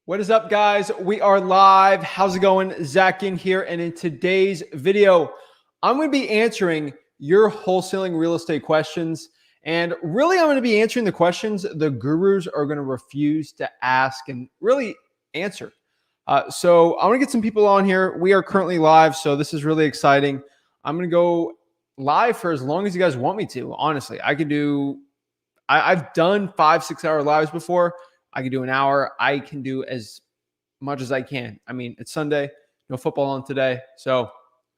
What is up, guys? We are live. How's it going? Zach Ginn here. And in today's video, I'm going to be answering your wholesaling real estate questions. And really, I'm going to be answering the questions the gurus are going to refuse to ask and really answer. So I want to get some people on here. We are currently live, so this is really exciting. I'm going to go live for as long as you guys want me to. Honestly, I've done 5-6 hour lives before. I can do an hour. I can do as much as I can. I mean, it's Sunday, no football on today. So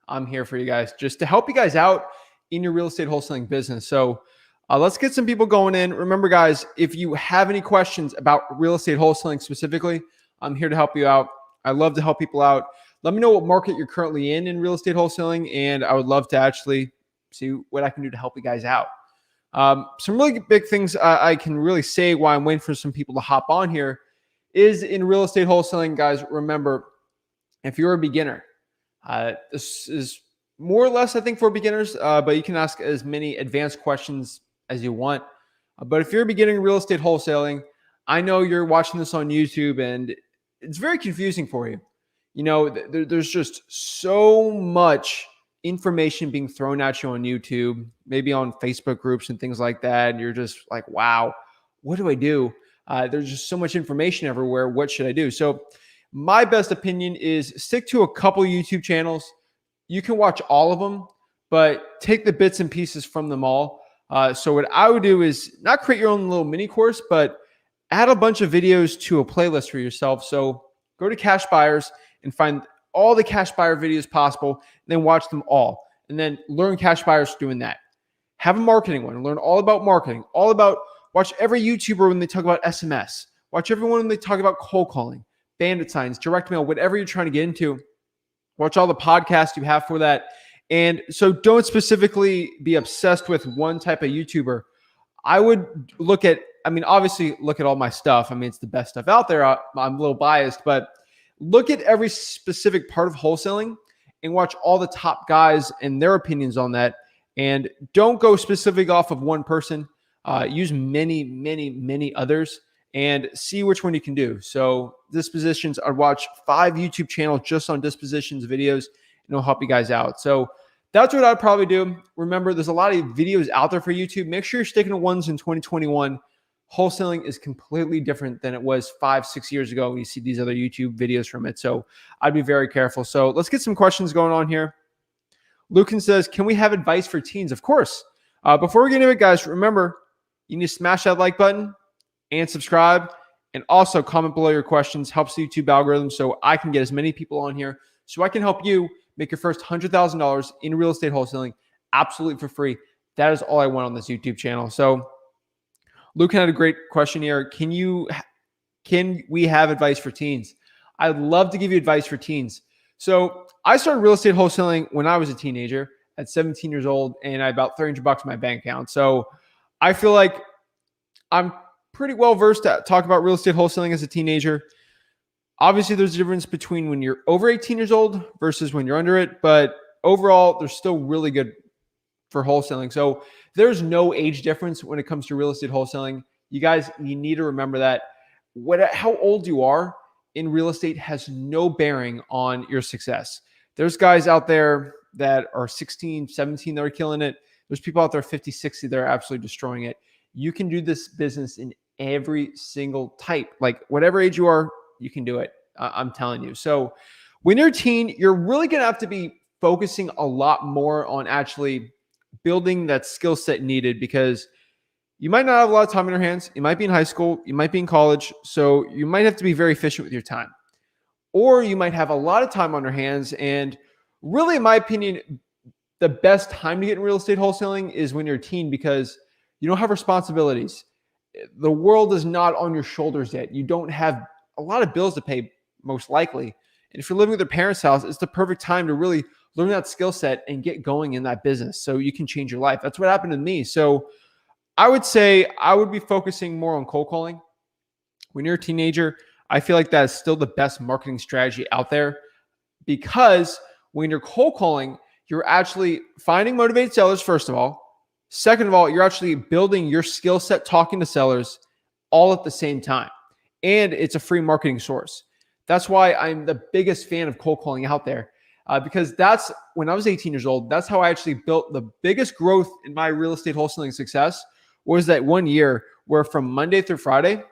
I'm here for you guys just to help you guys out in your real estate wholesaling business. So let's get some people going in. Remember, guys, if you have any questions about real estate wholesaling specifically, I'm here to help you out. I love to help people out. Let me know what market you're currently in real estate wholesaling, and I would love to actually see what I can do to help you guys out. Some really big things I can really say why I'm waiting for some people to hop on here is in real estate wholesaling, guys. Remember, if you're a beginner, this is more or less, I think, for beginners, but you can ask as many advanced questions as you want. But if you're beginning real estate wholesaling, I know you're watching this on YouTube and it's very confusing for you. You know, there's just so much information being thrown at you on YouTube, maybe on Facebook groups and things like that. And you're just like, wow, what do I do? There's just so much information everywhere. What should I do? So my best opinion is stick to a couple YouTube channels. You can watch all of them, but take the bits and pieces from them all. So what I would do is not create your own little mini course, but add a bunch of videos to a playlist for yourself. So go to Cash Buyers and find all the cash buyer videos possible, and then watch them all. And then learn cash buyers doing that. Have a marketing one. Learn all about marketing. Watch every YouTuber when they talk about SMS. Watch everyone when they talk about cold calling, bandit signs, direct mail, whatever you're trying to get into. Watch all the podcasts you have for that. And so don't specifically be obsessed with one type of YouTuber. I would obviously look at all my stuff. I mean, it's the best stuff out there. I'm a little biased, but look at every specific part of wholesaling and watch all the top guys and their opinions on that. And don't go specific off of one person. Use many others and see which one you can do. So dispositions, I'd watch 5 YouTube channels just on dispositions videos, and it'll help you guys out. So that's what I'd probably do. Remember, there's a lot of videos out there for YouTube. Make sure you're sticking to ones in 2021. Wholesaling is completely different than it was 5-6 years ago when you see these other YouTube videos from it. So I'd be very careful. So let's get some questions going on here. Lucan says, can we have advice for teens? Of course. Before we get into it, guys, remember, you need to smash that like button and subscribe, and also comment below your questions. Helps the YouTube algorithm so I can get as many people on here so I can help you make your first $100,000 in real estate wholesaling absolutely for free. That is all I want on this YouTube channel. So Lucan had a great question here. Can we have advice for teens? I'd love to give you advice for teens. So I started real estate wholesaling when I was a teenager at 17 years old, and I had about $300 in my bank account. So I feel like I'm pretty well versed to talk about real estate wholesaling as a teenager. Obviously, there's a difference between when you're over 18 years old versus when you're under it, but overall, they're still really good for wholesaling. So there's no age difference when it comes to real estate wholesaling. You guys, you need to remember that how old you are in real estate has no bearing on your success. There's guys out there that are 16, 17 that are killing it. There's people out there 50, 60 that are absolutely destroying it. You can do this business in every single type. Like whatever age you are, you can do it. I'm telling you. So when you're a teen, you're really going to have to be focusing a lot more on actually building that skill set needed, because you might not have a lot of time in your hands. You might be in high school. You might be in college. So you might have to be very efficient with your time. Or you might have a lot of time on your hands. And really, in my opinion, the best time to get in real estate wholesaling is when you're a teen, because you don't have responsibilities. The world is not on your shoulders yet. You don't have a lot of bills to pay, most likely. And if you're living with your parents' house, it's the perfect time to really learn that skill set and get going in that business so you can change your life. That's what happened to me. So I would say I would be focusing more on cold calling. When you're a teenager, I feel like that is still the best marketing strategy out there, because when you're cold calling, you're actually finding motivated sellers, first of all. Second of all, you're actually building your skill set talking to sellers all at the same time. and it's a free marketing source. That's why I'm the biggest fan of cold calling out there, because that's when I was 18 years old. That's how I actually built the biggest growth in my real estate wholesaling success. Was that one year where from Monday through Friday,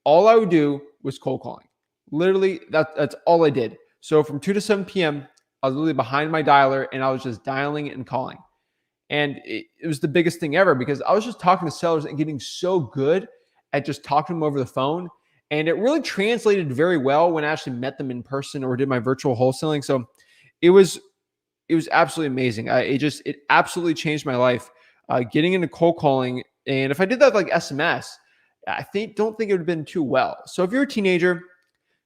all I would do was cold calling. Literally, that's all I did. So from 2 to 7 p.m., I was literally behind my dialer and I was just dialing and calling. And it was the biggest thing ever because I was just talking to sellers and getting so good at just talking to them over the phone. And it really translated very well when I actually met them in person or did my virtual wholesaling. So it was absolutely amazing. It absolutely changed my life getting into cold calling. And if I did that like SMS, don't think it would have been too well. So if you're a teenager,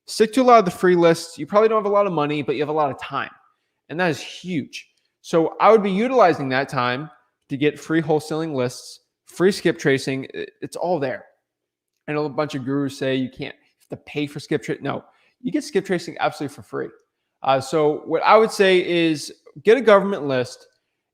stick to a lot of the free lists. You probably don't have a lot of money, but you have a lot of time. And that is huge. So I would be utilizing that time to get free wholesaling lists, free skip tracing. It's all there. I know a bunch of gurus say you have to pay for skip tracing. No, you get skip tracing absolutely for free. So what I would say is get a government list.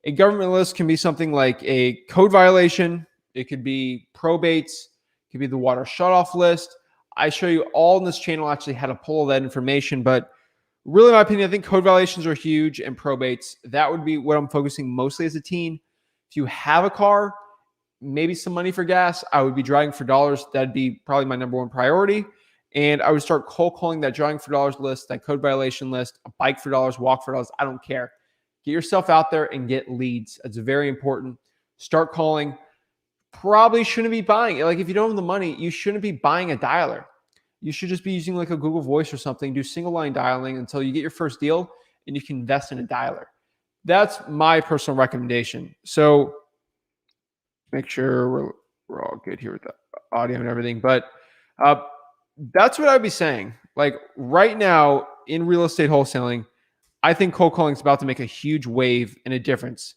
A government list can be something like a code violation. It could be probates. It could be the water shutoff list. I show you all in this channel actually how to pull all that information, but really, in my opinion, I think code violations are huge and probates. That would be what I'm focusing mostly as a teen. If you have a car, maybe some money for gas, I would be driving for dollars. That'd be probably my number one priority. And I would start cold calling that driving for dollars list, that code violation list, a bike for dollars, walk for dollars. I don't care. Get yourself out there and get leads. It's very important. Start calling. Probably shouldn't be buying. Like if you don't have the money, you shouldn't be buying a dialer. You should just be using like a Google Voice or something, do single line dialing until you get your first deal and you can invest in a dialer. That's my personal recommendation. So make sure we're all good here with the audio and everything. But that's what I'd be saying. Like right now in real estate wholesaling, I think cold calling is about to make a huge wave and a difference.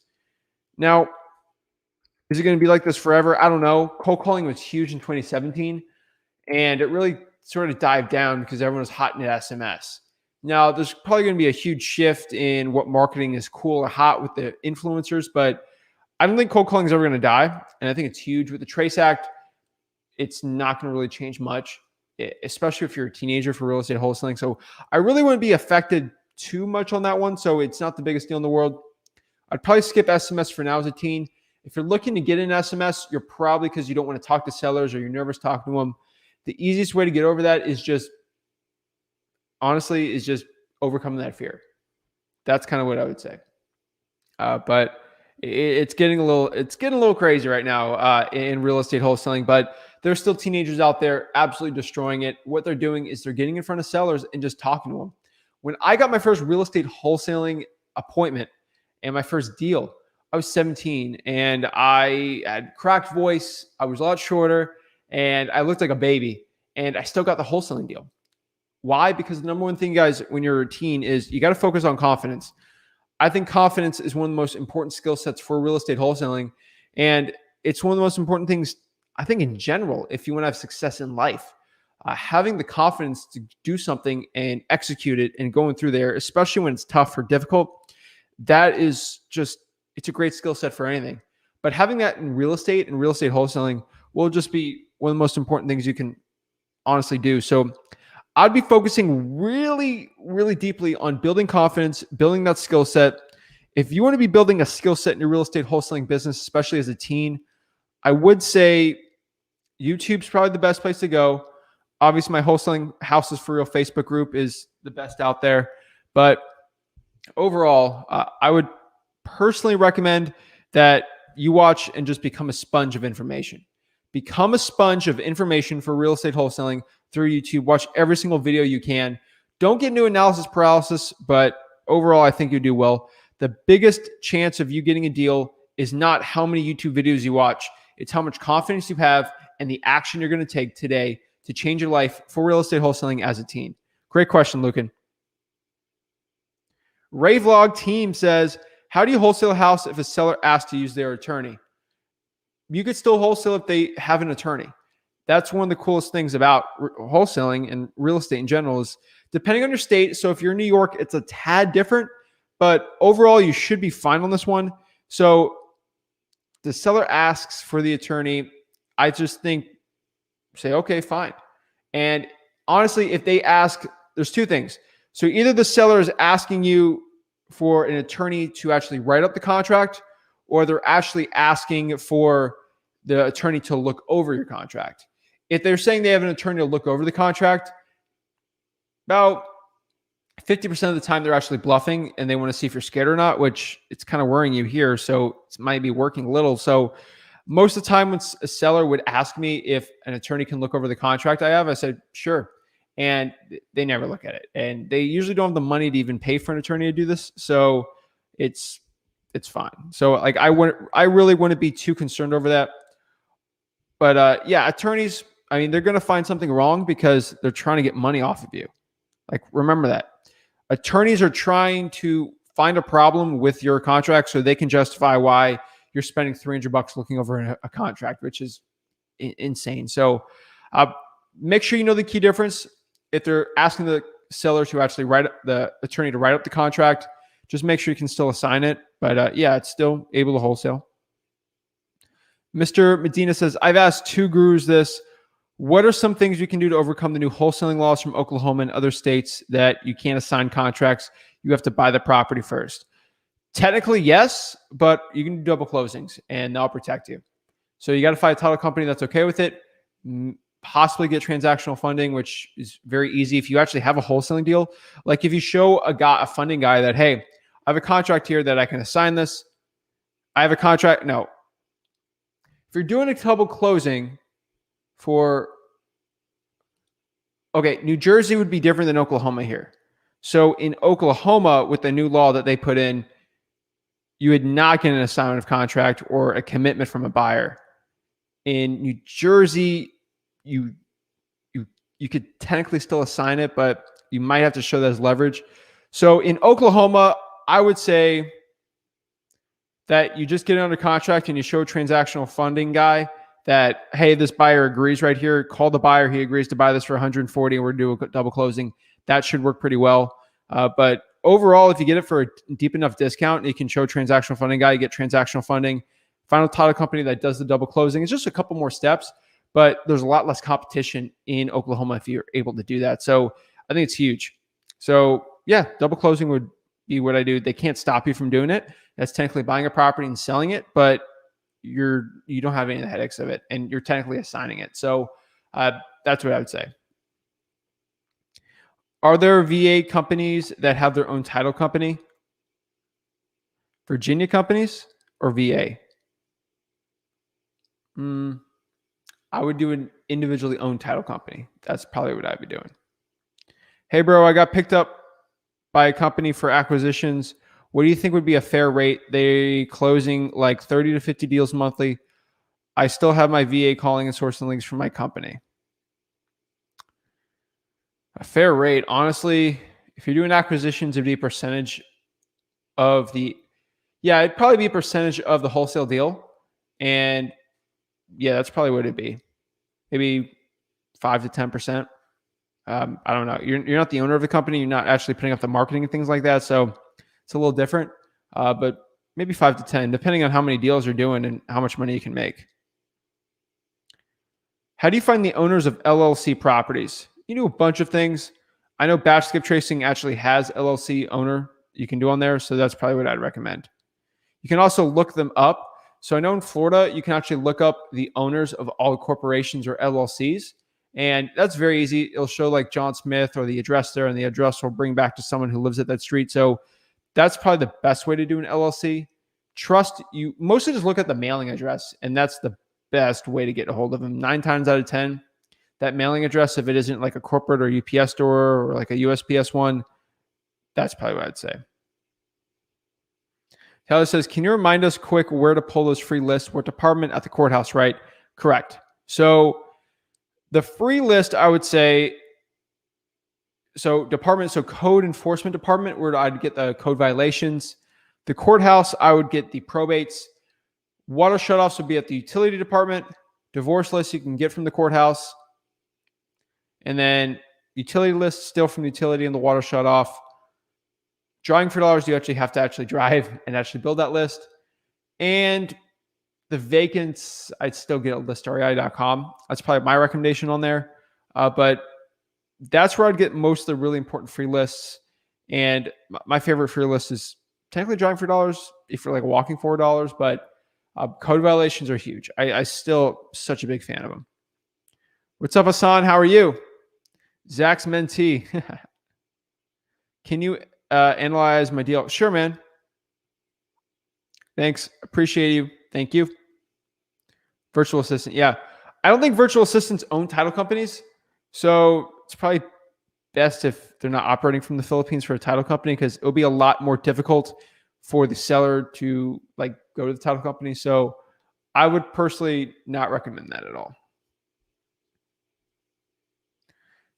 Now, is it going to be like this forever? I don't know. Cold calling was huge in 2017 and it really sort of dive down because everyone was hot in SMS. Now, there's probably going to be a huge shift in what marketing is cool or hot with the influencers, but I don't think cold calling is ever going to die. And I think it's huge with the Trace Act. It's not going to really change much, especially if you're a teenager for real estate wholesaling. So I really wouldn't be affected too much on that one. So it's not the biggest deal in the world. I'd probably skip SMS for now as a teen. If you're looking to get an SMS, you're probably because you don't want to talk to sellers or you're nervous talking to them. The easiest way to get over that is just overcoming that fear. That's kind of what I would say. But it's getting a little crazy right now in real estate wholesaling, but there's still teenagers out there absolutely destroying it. What they're doing is they're getting in front of sellers and just talking to them. When I got my first real estate wholesaling appointment and my first deal, I was 17 and I had cracked voice. I was a lot shorter and I looked like a baby and I still got the wholesaling deal. Why? Because the number one thing, guys, when you're a teen is you got to focus on confidence. I think confidence is one of the most important skill sets for real estate wholesaling. And it's one of the most important things, I think, in general, if you want to have success in life. Having the confidence to do something and execute it and going through there, especially when it's tough or difficult, that is just, it's a great skill set for anything. But having that in real estate and real estate wholesaling will just be one of the most important things you can honestly do. So I'd be focusing really, really deeply on building confidence, building that skill set. If you want to be building a skill set in your real estate wholesaling business, especially as a teen, I would say YouTube's probably the best place to go. Obviously, my Wholesaling Houses for Real Facebook group is the best out there. But overall, I would personally recommend that you watch and just become a sponge of information. Become a sponge of information for real estate wholesaling through YouTube. Watch every single video you can. Don't get into analysis paralysis, but overall, I think you do well. The biggest chance of you getting a deal is not how many YouTube videos you watch. It's how much confidence you have and the action you're going to take today to change your life for real estate wholesaling as a teen. Great question, Lucan. Ray Vlog Team says, how do you wholesale a house if a seller asks to use their attorney? You could still wholesale if they have an attorney. That's one of the coolest things about wholesaling and real estate in general is depending on your state. So if you're in New York, it's a tad different, but overall you should be fine on this one. So the seller asks for the attorney. I just think say, okay, fine. And honestly, if they ask, there's two things. So either the seller is asking you for an attorney to actually write up the contract, or they're actually asking for the attorney to look over your contract. If they're saying they have an attorney to look over the contract, about 50% of the time they're actually bluffing and they want to see if you're scared or not, which it's kind of worrying you here. So it might be working a little. So most of the time when a seller would ask me if an attorney can look over the contract I have, I said, sure. And they never look at it. And they usually don't have the money to even pay for an attorney to do this. So it's fine. So like I really wouldn't be too concerned over that. But yeah, attorneys, I mean, they're going to find something wrong because they're trying to get money off of you. Like, remember that. Attorneys are trying to find a problem with your contract so they can justify why you're spending $300 looking over a contract, which is insane. So make sure you know the key difference. If they're asking the seller to actually the attorney to write up the contract, just make sure you can still assign it. But yeah, it's still able to wholesale. Mr. Medina says, I've asked 2 gurus this. What are some things you can do to overcome the new wholesaling laws from Oklahoma and other states that you can't assign contracts? You have to buy the property first. Technically, yes, but you can do double closings and they'll protect you. So you got to find a title company that's okay with it, possibly get transactional funding, which is very easy if you actually have a wholesaling deal. Like if you show a funding guy that, hey, I have a contract here that I can assign this. I have a contract. No. If you're doing a double closing New Jersey would be different than Oklahoma here. So in Oklahoma, with the new law that they put in, you would not get an assignment of contract or a commitment from a buyer. In New Jersey, you could technically still assign it, but you might have to show that as leverage. So in Oklahoma, I would say that you just get it under contract and you show a transactional funding guy that, hey, this buyer agrees right here. Call the buyer. He agrees to buy this for 140 and we're going to do a double closing. That should work pretty well. But overall, if you get it for a deep enough discount, you can show transactional funding guy, you get transactional funding. Final title company that does the double closing. It's just a couple more steps, but there's a lot less competition in Oklahoma if you're able to do that. So I think it's huge. So yeah, double closing would be what I do. They can't stop you from doing it. That's technically buying a property and selling it, but you don't have any of the headaches of it, and you're technically assigning it. So that's what I would say. Are there VA companies that have their own title company? Virginia companies or VA? I would do an individually owned title company. That's probably what I'd be doing. Hey, bro, I got picked up by a company for acquisitions. What do you think would be a fair rate? They closing like 30 to 50 deals monthly. I still have my VA calling and sourcing links from my company. A fair rate, honestly, if you're doing acquisitions, it'd be a percentage of it'd probably be a percentage of the wholesale deal. And yeah, that's probably what it'd be. Maybe 5 to 10%. I don't know. You're not the owner of the company. You're not actually putting up the marketing and things like that. So it's a little different, but maybe 5 to 10, depending on how many deals you're doing and how much money you can make. How do you find the owners of LLC properties? You do a bunch of things. I know Batch Skip Tracing actually has LLC owner you can do on there. So that's probably what I'd recommend. You can also look them up. So I know in Florida, you can actually look up the owners of all corporations or LLCs. And that's very easy. It'll show like John Smith or the address there, and the address will bring back to someone who lives at that street. So that's probably the best way to do an LLC. You mostly just look at the mailing address, and that's the best way to get a hold of them. 9 times out of 10, that mailing address, if it isn't like a corporate or UPS store or like a USPS one, that's probably what I'd say. Taylor says, can you remind us quick where to pull those free lists? What department? At the courthouse, right? Correct. So the free list, I would say, code enforcement department, where I'd get the code violations. The courthouse, I would get the probates. Water shutoffs would be at the utility department. Divorce lists you can get from the courthouse. And then utility lists still from the utility and the water shutoff. Drawing for dollars, you actually have to actually drive and actually build that list. And the vacants, I'd still get a list.rei.com. That's probably my recommendation on there. But that's where I'd get most of the really important free lists. And my favorite free list is technically driving $4 if you're like walking $4, but code violations are huge. I still such a big fan of them. What's up, Hassan? How are you? Zach's mentee. Can you analyze my deal? Sure, man. Thanks. Appreciate you. Thank you. Virtual assistant. Yeah. I don't think virtual assistants own title companies. So it's probably best if they're not operating from the Philippines for a title company, because it'll be a lot more difficult for the seller to like go to the title company. So I would personally not recommend that at all.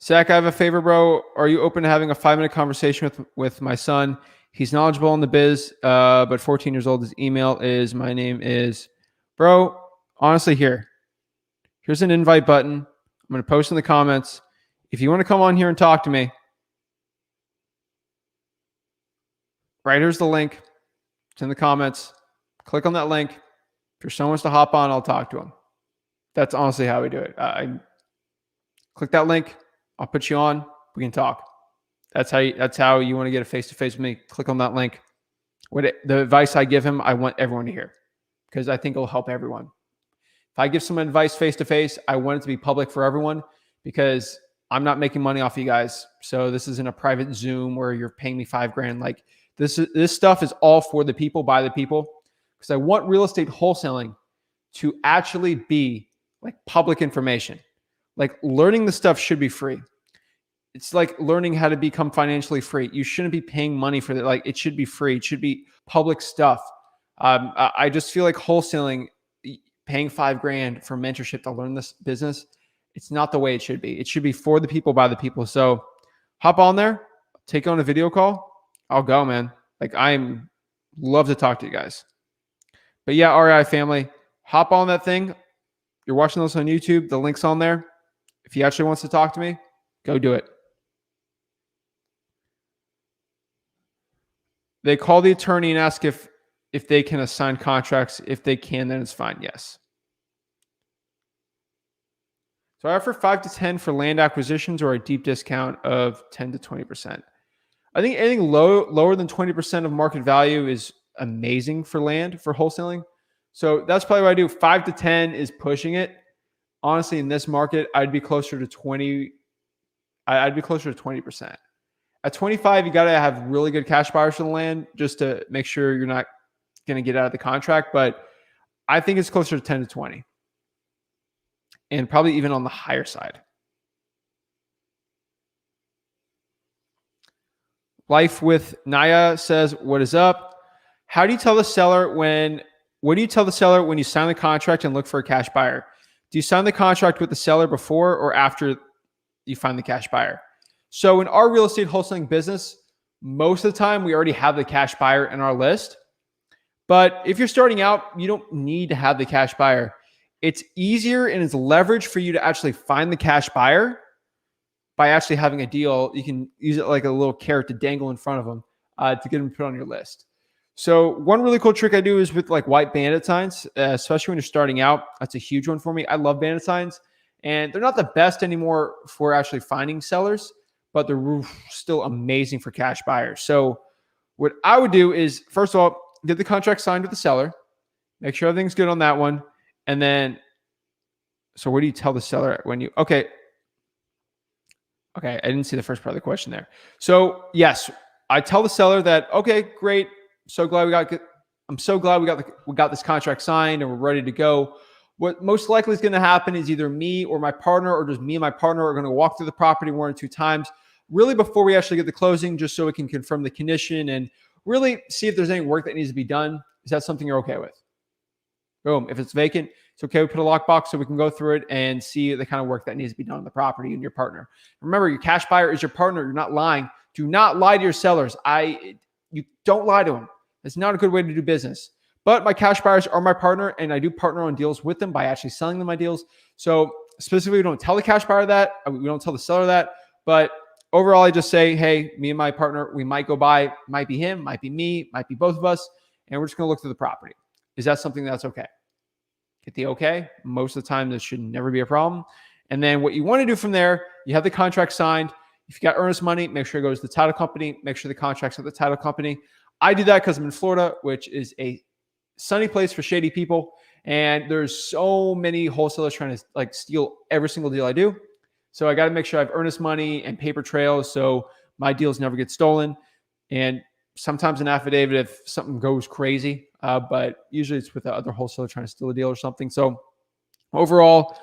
Zach, I have a favor, bro. Are you open to having a 5-minute conversation with my son? He's knowledgeable in the biz, but 14 years old. His email is, my name is, bro, honestly, here's an invite button. I'm going to post in the comments. If you want to come on here and talk to me, right here's the link. It's in the comments. Click on that link. If your son wants to hop on, I'll talk to him. That's honestly how we do it. I click that link. I'll put you on. We can talk. That's how you want to get a face-to-face with me. Click on that link. The advice I give him, I want everyone to hear, because I think it'll help everyone. If I give some advice face-to-face, I want it to be public for everyone, because I'm not making money off you guys. So this isn't a private Zoom where you're paying me $5,000. Like this stuff is all for the people, by the people, because I want real estate wholesaling to actually be like public information. Like learning the stuff should be free. It's like learning how to become financially free. You shouldn't be paying money for that. Like it should be free. It should be public stuff. I just feel like wholesaling, paying $5,000 for mentorship to learn this business, it's not the way it should be. It should be for the people, by the people. So hop on there, take on a video call. I'll go, man. Like I'm love to talk to you guys. But yeah, REI family, hop on that thing. You're watching this on YouTube. The link's on there. If he actually wants to talk to me, go do it. They call the attorney and ask if they can assign contracts. If they can, then it's fine. Yes. So I offer 5 to 10 for land acquisitions, or a deep discount of 10 to 20%. I think anything lower than 20% of market value is amazing for land, for wholesaling. So that's probably what I do. 5 to 10 is pushing it. Honestly, in this market, I'd be closer to 20. I'd be closer to 20%. At 25, you got to have really good cash buyers for the land just to make sure you're not going to get out of the contract. But I think it's closer to 10 to 20. And probably even on the higher side. Life with Naya says, what is up? What do you tell the seller when you sign the contract and look for a cash buyer? Do you sign the contract with the seller before or after you find the cash buyer? So in our real estate wholesaling business, most of the time we already have the cash buyer in our list. But if you're starting out, you don't need to have the cash buyer. It's easier and it's leverage for you to actually find the cash buyer by actually having a deal. You can use it like a little carrot to dangle in front of them to get them put on your list. So one really cool trick I do is with like white bandit signs, especially when you're starting out. That's a huge one for me. I love bandit signs, and they're not the best anymore for actually finding sellers, but they're still amazing for cash buyers. So what I would do is, first of all, get the contract signed with the seller, make sure everything's good on that one. And then, so what do you tell the seller when you, okay, I didn't see the first part of the question there. So yes, I tell the seller that, okay, great. I'm so glad we got this contract signed and we're ready to go. What most likely is going to happen is either me or my partner, or just me and my partner are going to walk through the property 1 or 2 times, really before we actually get the closing, just so we can confirm the condition and really see if there's any work that needs to be done. Is that something you're okay with? Boom. If it's vacant, it's okay. We put a lockbox so we can go through it and see the kind of work that needs to be done on the property and your partner. Remember, your cash buyer is your partner. You're not lying. Do not lie to your sellers. You don't lie to them. It's not a good way to do business. But my cash buyers are my partner, and I do partner on deals with them by actually selling them my deals. So specifically, we don't tell the cash buyer that. We don't tell the seller that. But overall, I just say, hey, me and my partner, we might go by. Might be him, might be me, might be both of us. And we're just going to look through the property. Is that something that's okay? Get the okay. Most of the time, this should never be a problem. And then what you want to do from there, you have the contract signed. If you got earnest money, make sure it goes to the title company. Make sure the contract's at the title company. I do that because I'm in Florida, which is a sunny place for shady people. And there's so many wholesalers trying to like steal every single deal I do. So I got to make sure I have earnest money and paper trails so my deals never get stolen. And sometimes an affidavit if something goes crazy, but usually it's with the other wholesaler trying to steal a deal or something. So overall,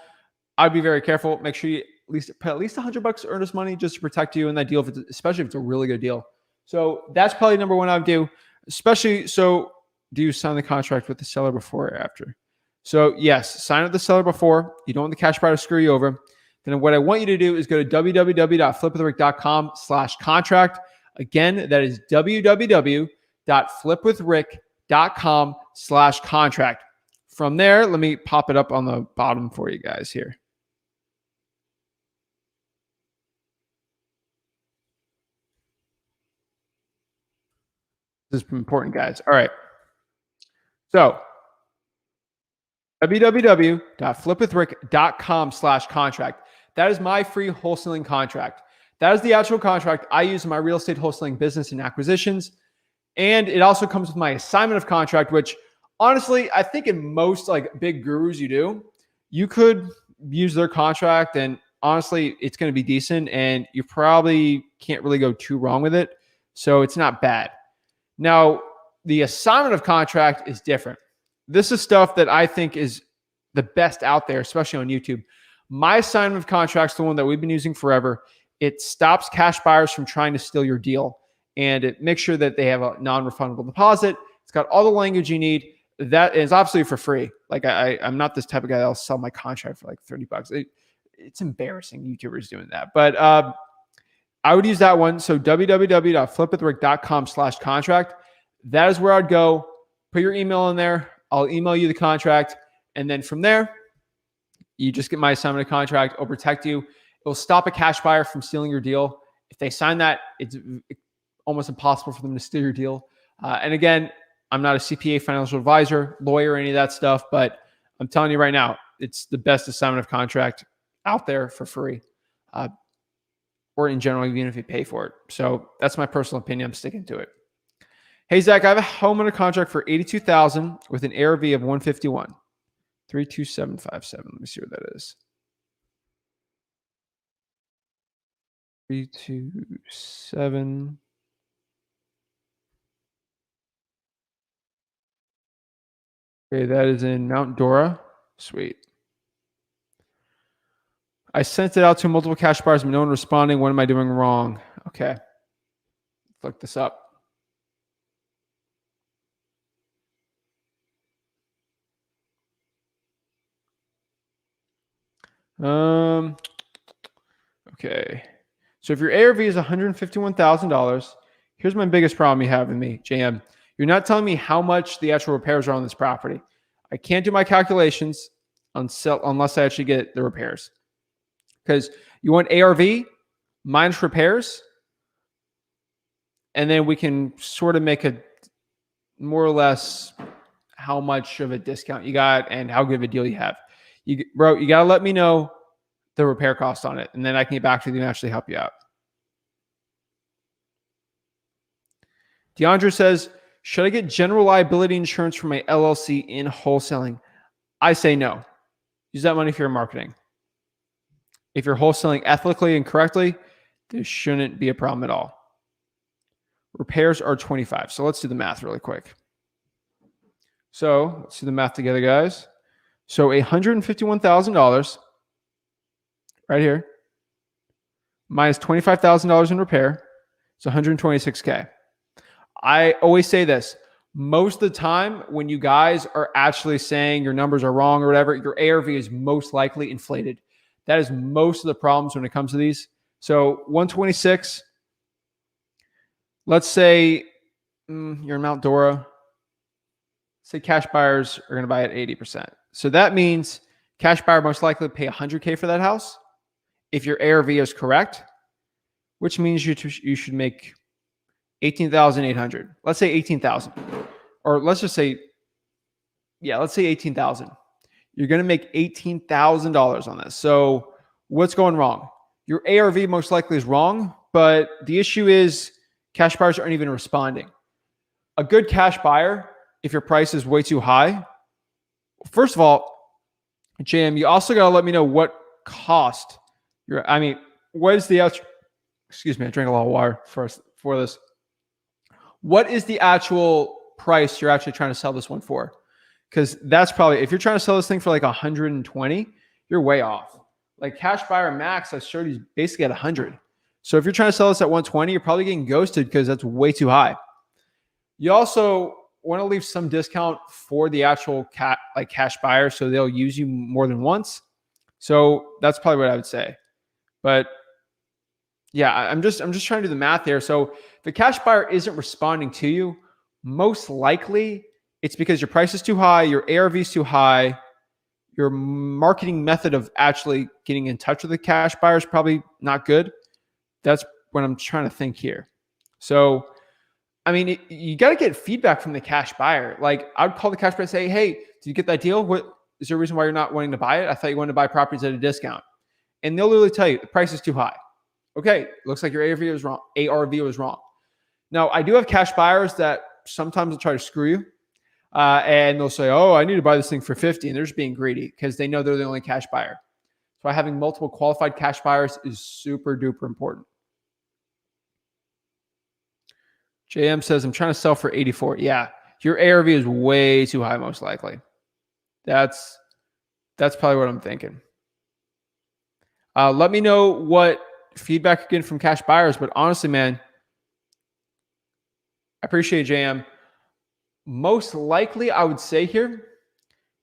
I'd be very careful. Make sure you put at least $100 earnest money just to protect you in that deal, especially if it's a really good deal. So that's probably number one I would do, especially. So do you sign the contract with the seller before or after? So yes, sign with the seller before. You don't want the cash buyer to screw you over. Then what I want you to do is go to www.flipwithrick.com/contract. Again, that is www.flipwithrick.com/contract. From there, let me pop it up on the bottom for you guys here. This is important, guys. All right. So www.flipwithrick.com/contract. That is my free wholesaling contract. That is the actual contract I use in my real estate wholesaling business and acquisitions. And it also comes with my assignment of contract, which honestly, I think in most like big gurus you could use their contract and honestly, it's going to be decent and you probably can't really go too wrong with it. So it's not bad. Now, the assignment of contract is different. This is stuff that I think is the best out there, especially on YouTube. My assignment of contract is the one that we've been using forever. It stops cash buyers from trying to steal your deal, and it makes sure that they have a non-refundable deposit. It's got all the language you need. That is absolutely for free. Like I'm not this type of guy that'll sell my contract for like $30. It's embarrassing YouTubers doing that, but I would use that one. So www.flipwithrick.com/contract. That is where I'd go. Put your email in there. I'll email you the contract. And then from there, you just get my assignment of contract. It'll protect you. It'll stop a cash buyer from stealing your deal. If they sign that, it's almost impossible for them to steal your deal. And again, I'm not a CPA, financial advisor, lawyer, any of that stuff, but I'm telling you right now, it's the best assignment of contract out there for free. Or in general, even if you pay for it. So that's my personal opinion. I'm sticking to it. Hey, Zach, I have a home under contract for $82,000 with an ARV of 151. 32757. Let me see what that is. 327. Okay, that is in Mount Dora. Sweet. I sent it out to multiple cash buyers, but no one responding. What am I doing wrong? Okay. Look this up. Okay. So if your ARV is $151,000, here's my biggest problem you have with me, JM. You're not telling me how much the actual repairs are on this property. I can't do my calculations unless I actually get the repairs. Because you want ARV minus repairs, and then we can sort of make a more or less how much of a discount you got and how good of a deal you have. Bro, you got to let me know the repair cost on it, and then I can get back to you and actually help you out. DeAndre says, should I get general liability insurance for my LLC in wholesaling? I say no. Use that money for your marketing. If you're wholesaling ethically and correctly, there shouldn't be a problem at all. Repairs are $25. So let's do the math really quick. So let's do the math together, guys. So $151,000 right here minus $25,000 in repair. It's $126K. I always say this. Most of the time when you guys are actually saying your numbers are wrong or whatever, your ARV is most likely inflated. That is most of the problems when it comes to these. So 126, let's say you're in Mount Dora. Say cash buyers are going to buy at 80%. So that means cash buyer most likely pay $100K for that house if your ARV is correct, which means you should make $18,800. Let's say $18,000. Or let's just say, let's say $18,000. You're going to make $18,000 on this. So what's going wrong? Your ARV most likely is wrong, but the issue is cash buyers aren't even responding. A good cash buyer, if your price is way too high, first of all, JM, you also got to let me know what cost what is the actual, excuse me, I drank a lot of water for this. What is the actual price you're actually trying to sell this one for? Because that's probably, if you're trying to sell this thing for like 120, you're way off. Like cash buyer max, I showed you basically at 100. So if you're trying to sell this at 120, you're probably getting ghosted because that's way too high. You also want to leave some discount for the actual cash buyer, so they'll use you more than once. So that's probably what I would say. But yeah, I'm just trying to do the math here. So if the cash buyer isn't responding to you, most likely it's because your price is too high, your ARV is too high, your marketing method of actually getting in touch with the cash buyer is probably not good. That's what I'm trying to think here. So, I mean, you got to get feedback from the cash buyer. Like I would call the cash buyer and say, hey, did you get that deal? What is there a reason why you're not wanting to buy it? I thought you wanted to buy properties at a discount. And they'll literally tell you the price is too high. Okay, looks like your ARV was wrong. Now, I do have cash buyers that sometimes will try to screw you. And they'll say, oh, I need to buy this thing for 50. And they're just being greedy because they know they're the only cash buyer. So having multiple qualified cash buyers is super duper important. JM says, I'm trying to sell for 84. Yeah, your ARV is way too high, most likely. That's probably what I'm thinking. Let me know what feedback you're getting from cash buyers. But honestly, man, I appreciate it, JM. Most likely, I would say here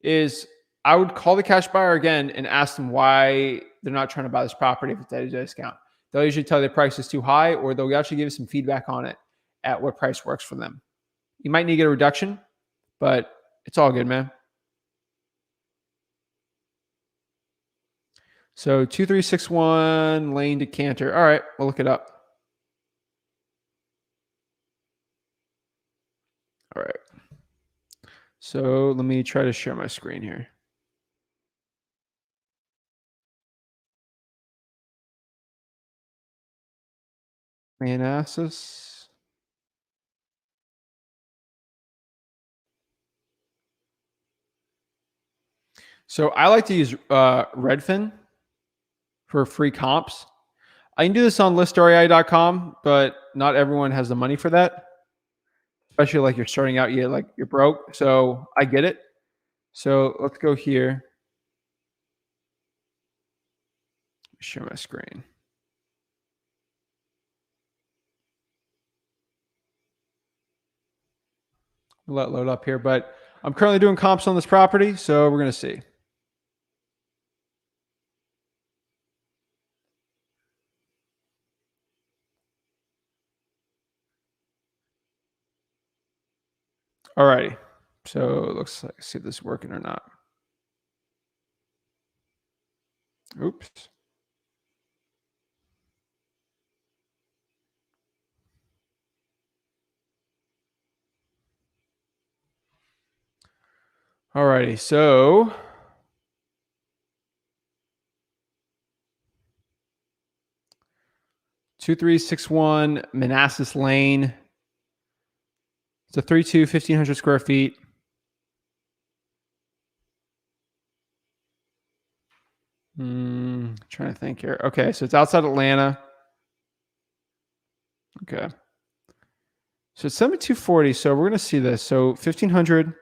is I would call the cash buyer again and ask them why they're not trying to buy this property if it's at a discount. They'll usually tell you the price is too high, or they'll actually give you some feedback on it at what price works for them. You might need to get a reduction, but it's all good, man. So 2361 Lane Decanter. All right, we'll look it up. All right. So let me try to share my screen here. Manassas. So I like to use Redfin for free comps. I can do this on listrei.com, but not everyone has the money for that. Especially like you're starting out, you're broke. So I get it. So let's go here. Share my screen. Let it load up here, but I'm currently doing comps on this property, so we're going to see. All righty. So it looks like, see if this is working or not. Oops. All righty. So 2361 Manassas Lane. It's a 3.2, 1,500 square feet. Trying to think here. Okay, so it's outside Atlanta. Okay. So it's 7240. So we're going to see this. So 1,500.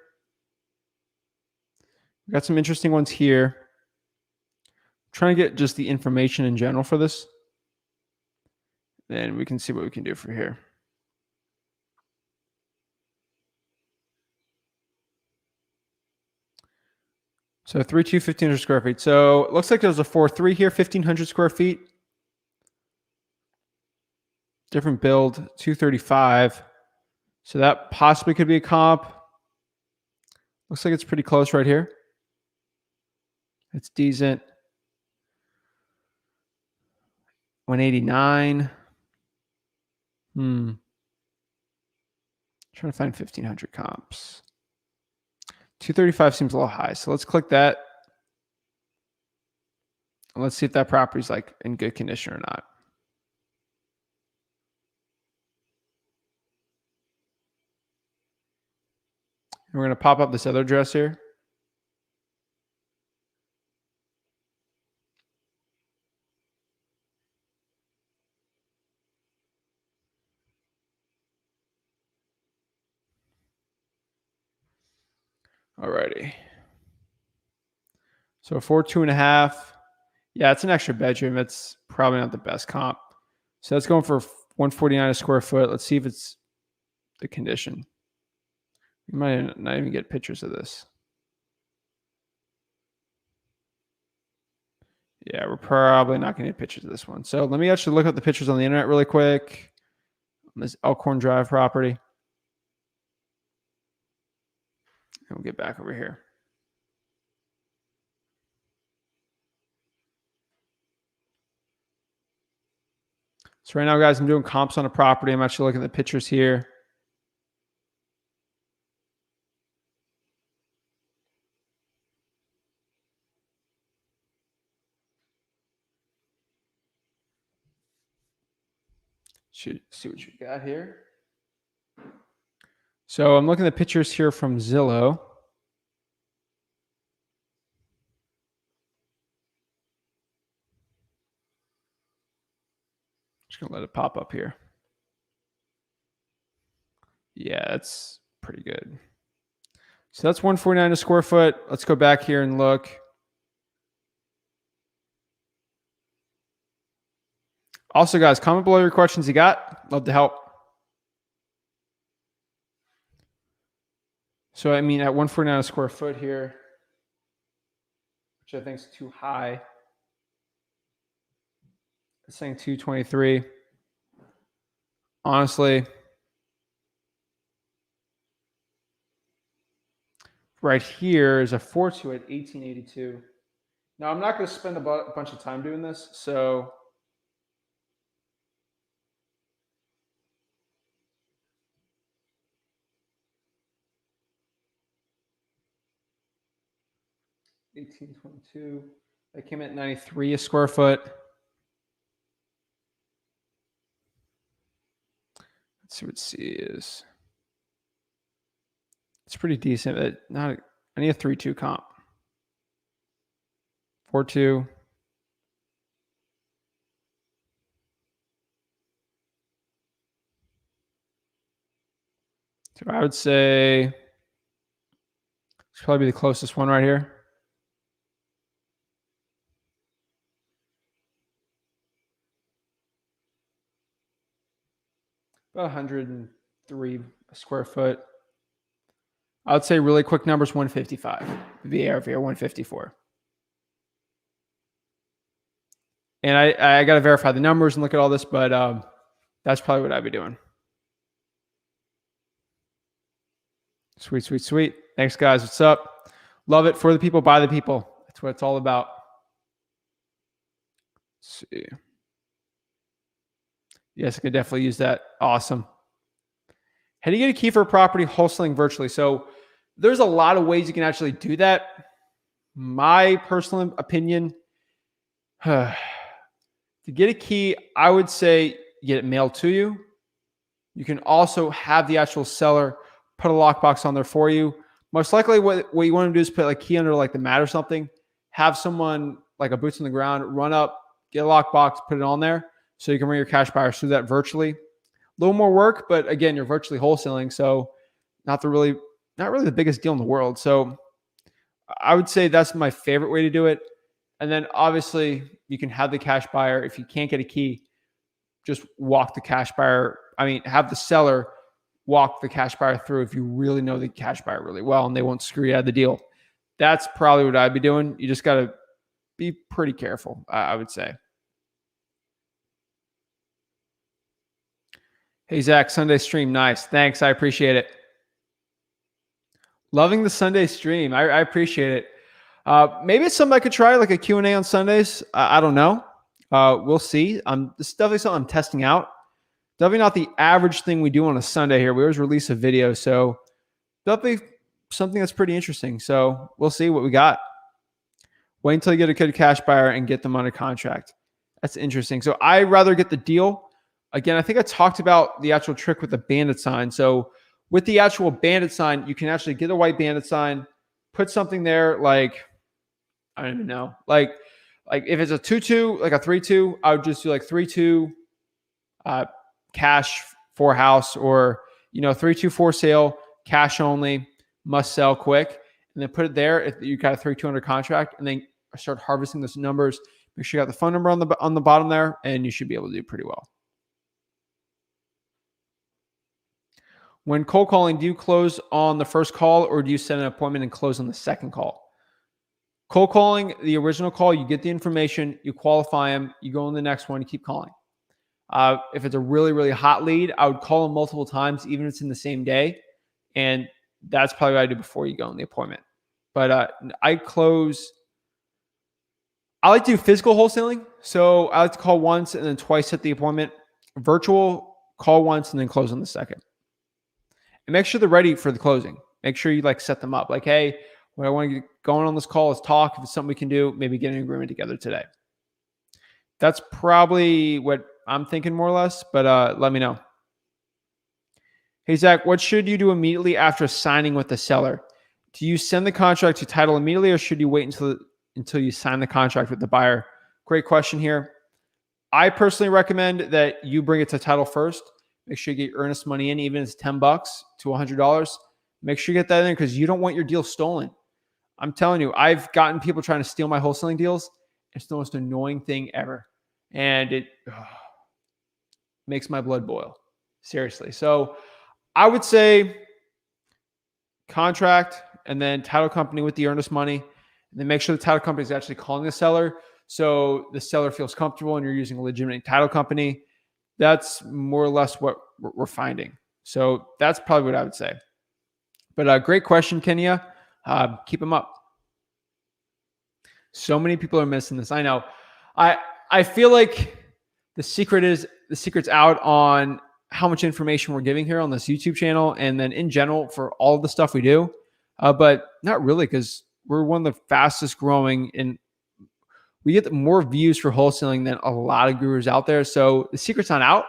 We've got some interesting ones here. I'm trying to get just the information in general for this. Then we can see what we can do for here. So 3.2, 1,500 square feet. So it looks like there's a 4.3 here, 1,500 square feet. Different build, 235. So that possibly could be a comp. Looks like it's pretty close right here. It's decent. 189. Trying to find 1,500 comps. 235 seems a little high. So let's click that. And let's see if that property's like in good condition or not. And we're going to pop up this other address here. Alrighty. So 4, 2.5. Yeah, it's an extra bedroom. It's probably not the best comp. So that's going for 149 a square foot. Let's see if it's the condition. You might not even get pictures of this. Yeah, we're probably not going to get pictures of this one. So let me actually look up the pictures on the internet really quick. On this Elkhorn Drive property. And we'll get back over here. So right now, guys, I'm doing comps on a property. I'm actually looking at the pictures here. Should see what you got here. So I'm looking at the pictures here from Zillow. Just gonna let it pop up here. Yeah, that's pretty good. So that's 149 a square foot. Let's go back here and look. Also, guys, comment below your questions you got. Love to help. So, I mean, at 149 a square foot here, which I think is too high. It's saying 223. Honestly, right here is a 4.2 at 1882. Now, I'm not going to spend a bunch of time doing this, so $18.22. That came at 93 a square foot. Let's see what C is. It's pretty decent, but not. I need a 3.2 comp. 4.2. So I would say it's probably the closest one right here. About 103 a square foot. I would say really quick numbers, 155. The ARV or 154. And I got to verify the numbers and look at all this, but that's probably what I'd be doing. Sweet, sweet, sweet. Thanks, guys. What's up? Love it. For the people, by the people. That's what it's all about. Let's see. Yes, I could definitely use that. Awesome. How do you get a key for a property wholesaling virtually? So there's a lot of ways you can actually do that. My personal opinion, to get a key, I would say get it mailed to you. You can also have the actual seller put a lockbox on there for you. Most likely what you want to do is put like key under like the mat or something. Have someone like a boots on the ground, run up, get a lockbox, put it on there so you can bring your cash buyers through that virtually. A little more work, but again, you're virtually wholesaling, so not really the biggest deal in the world. So I would say that's my favorite way to do it. And then obviously you can have the cash buyer. If you can't get a key, just walk the cash buyer. Have the seller walk the cash buyer through if you really know the cash buyer really well and they won't screw you out of the deal. That's probably what I'd be doing. You just got to be pretty careful, I would say. Hey, Zach, Sunday stream. Nice. Thanks. I appreciate it. Loving the Sunday stream. I appreciate it. Maybe it's something I could try, like a Q&A on Sundays. I don't know. We'll see. This is definitely something I'm testing out. Definitely not the average thing we do on a Sunday here. We always release a video. So definitely something that's pretty interesting. So we'll see what we got. Wait until you get a good cash buyer and get them under contract. That's interesting. So I'd rather get the deal. Again, I think I talked about the actual trick with the bandit sign. So with the actual bandit sign, you can actually get a white bandit sign, put something there like, I don't even know, like if it's a 2-2, like a 3-2, I would just do like 3-2 cash for house, or 3-2 for sale, cash only, must sell quick, and then put it there if you got a 3-2 under contract, and then start harvesting those numbers. Make sure you got the phone number on the bottom there, and you should be able to do pretty well. When cold calling, do you close on the first call, or do you set an appointment and close on the second call? Cold calling, the original call, you get the information, you qualify them, you go on the next one, you keep calling. If it's a really, really hot lead, I would call them multiple times, even if it's in the same day. And that's probably what I do before you go on the appointment. But I like to do physical wholesaling. So I like to call once and then twice at the appointment. Virtual, call once and then close on the second. And make sure they're ready for the closing. Make sure you set them up. Like, hey, what I want to get going on this call is talk. If it's something we can do, maybe get an agreement together today. That's probably what I'm thinking more or less, but let me know. Hey, Zach, what should you do immediately after signing with the seller? Do you send the contract to title immediately, or should you wait until you sign the contract with the buyer? Great question here. I personally recommend that you bring it to title first. Make sure you get your earnest money in, even if it's $10 to $100. Make sure you get that in, because you don't want your deal stolen. I'm telling you, I've gotten people trying to steal my wholesaling deals. It's the most annoying thing ever. And it makes my blood boil. Seriously. So I would say contract and then title company with the earnest money. And then make sure the title company is actually calling the seller, so the seller feels comfortable and you're using a legitimate title company. That's more or less what we're finding. So that's probably what I would say. But great question, Kenya. Keep them up. So many people are missing this. I know. I feel like the secret's out on how much information we're giving here on this YouTube channel, and then in general for all of the stuff we do. But not really, because we're one of the fastest growing, and we get more views for wholesaling than a lot of gurus out there. So the secret's not out,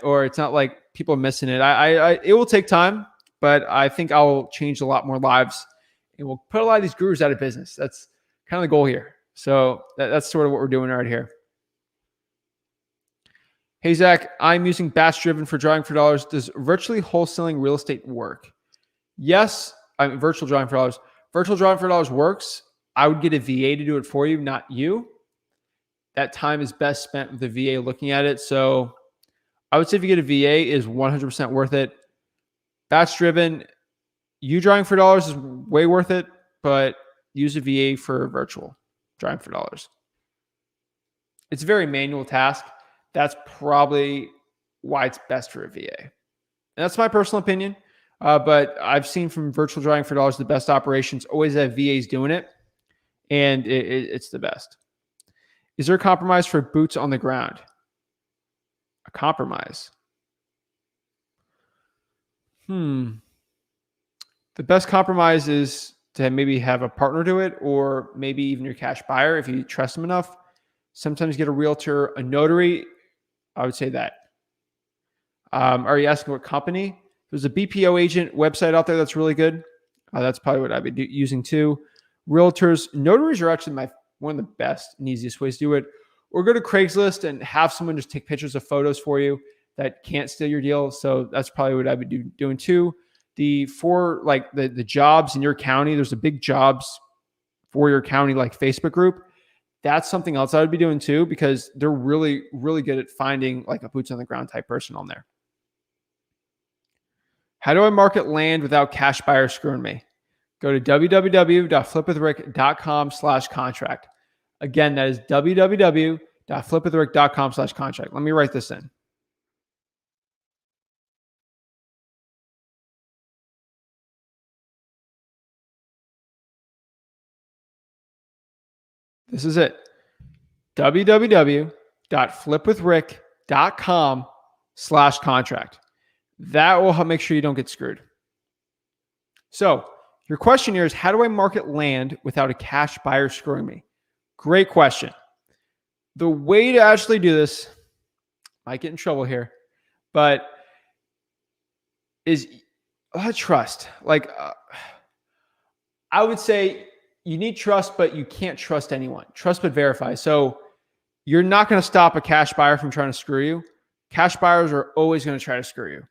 or it's not like people are missing it. It will take time, but I think I'll change a lot more lives, and we'll put a lot of these gurus out of business. That's kind of the goal here. So that's sort of what we're doing right here. Hey, Zach, I'm using batch driven for drawing for dollars. Does virtually wholesaling real estate work? Yes, virtual drawing for dollars. Virtual drawing for dollars works. I would get a VA to do it for you, not you. That time is best spent with the VA looking at it. So I would say if you get a VA, is 100% worth it. Batch driven, you drawing for dollars is way worth it, but use a VA for virtual drawing for dollars. It's a very manual task. That's probably why it's best for a VA. And that's my personal opinion. But I've seen from virtual drawing for dollars, the best operations always have VAs doing it. And it's the best. Is there a compromise for boots on the ground? A compromise? The best compromise is to maybe have a partner do it, or maybe even your cash buyer if you trust them enough. Sometimes get a realtor, a notary. I would say that. Are you asking what company? There's a BPO agent website out there that's really good. That's probably what I'd be using too. Realtors, notaries are actually one of the best and easiest ways to do it. Or go to Craigslist and have someone just take pictures of photos for you that can't steal your deal. So that's probably what I'd be doing too. For the jobs in your county, there's a big jobs for your county Facebook group. That's something else I would be doing too, because they're really, really good at finding a boots on the ground type person on there. How do I market land without cash buyers screwing me? Go to www.flipwithrick.com/contract. Again, that is www.flipwithrick.com/contract. Let me write this in. This is it. www.flipwithrick.com/contract. That will help make sure you don't get screwed. So Your question here is, how do I market land without a cash buyer screwing me? Great question. The way to actually do this, might get in trouble here, but is trust. I would say you need trust, but you can't trust anyone. Trust but verify. So you're not going to stop a cash buyer from trying to screw you. Cash buyers are always going to try to screw you.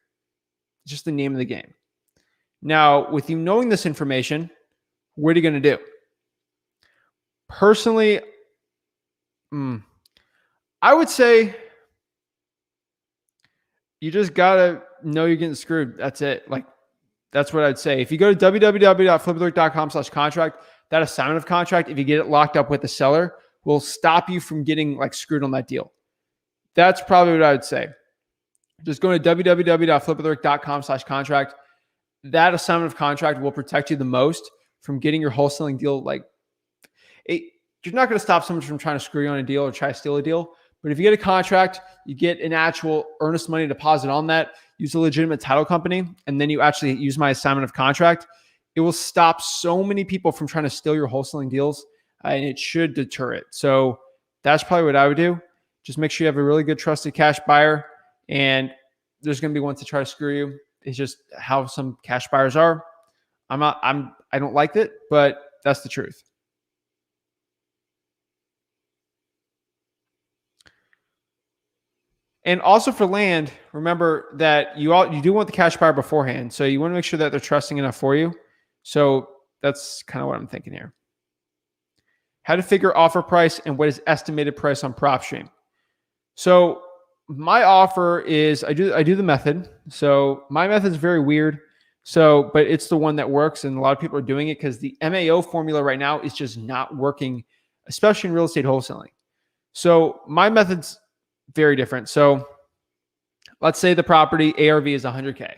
It's just the name of the game. Now, with you knowing this information, what are you going to do? Personally, I would say you just got to know you're getting screwed. That's it. That's what I'd say. If you go to www.flipitwork.com/contract, that assignment of contract, if you get it locked up with the seller, will stop you from getting screwed on that deal. That's probably what I would say. Just go to www.flipitwork.com/contract. That assignment of contract will protect you the most from getting your wholesaling deal. You're not going to stop someone from trying to screw you on a deal or try to steal a deal. But if you get a contract, you get an actual earnest money deposit on that, use a legitimate title company, and then you actually use my assignment of contract, it will stop so many people from trying to steal your wholesaling deals, and it should deter it. So that's probably what I would do. Just make sure you have a really good trusted cash buyer, and there's going to be ones to try to screw you. It's just how some cash buyers are. I don't like it, but that's the truth. And also for land, remember that you do want the cash buyer beforehand. So you want to make sure that they're trusting enough for you. So that's kind of what I'm thinking here. How to figure offer price and what is estimated price on PropStream. So my offer is, I do the method. So my method is very weird. But it's the one that works, and a lot of people are doing it because the MAO formula right now is just not working, especially in real estate wholesaling. So my method's very different. So let's say the property ARV is $100K.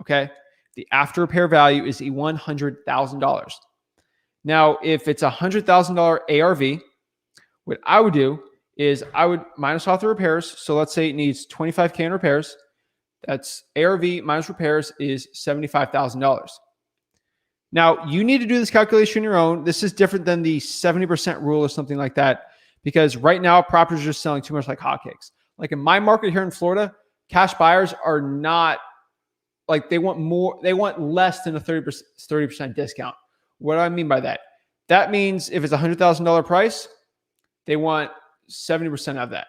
Okay. The after repair value is $100,000. Now, if it's $100,000 ARV, what I would do is I would minus off the repairs. So let's say it needs $25K in repairs. That's ARV minus repairs is $75,000. Now, you need to do this calculation on your own. This is different than the 70% rule or something like that, because right now properties are just selling too much like hotcakes. Like in my market here in Florida, cash buyers are not they want more, they want less than a 30% discount. What do I mean by that? That means if it's a $100,000 price, they want 70% of that.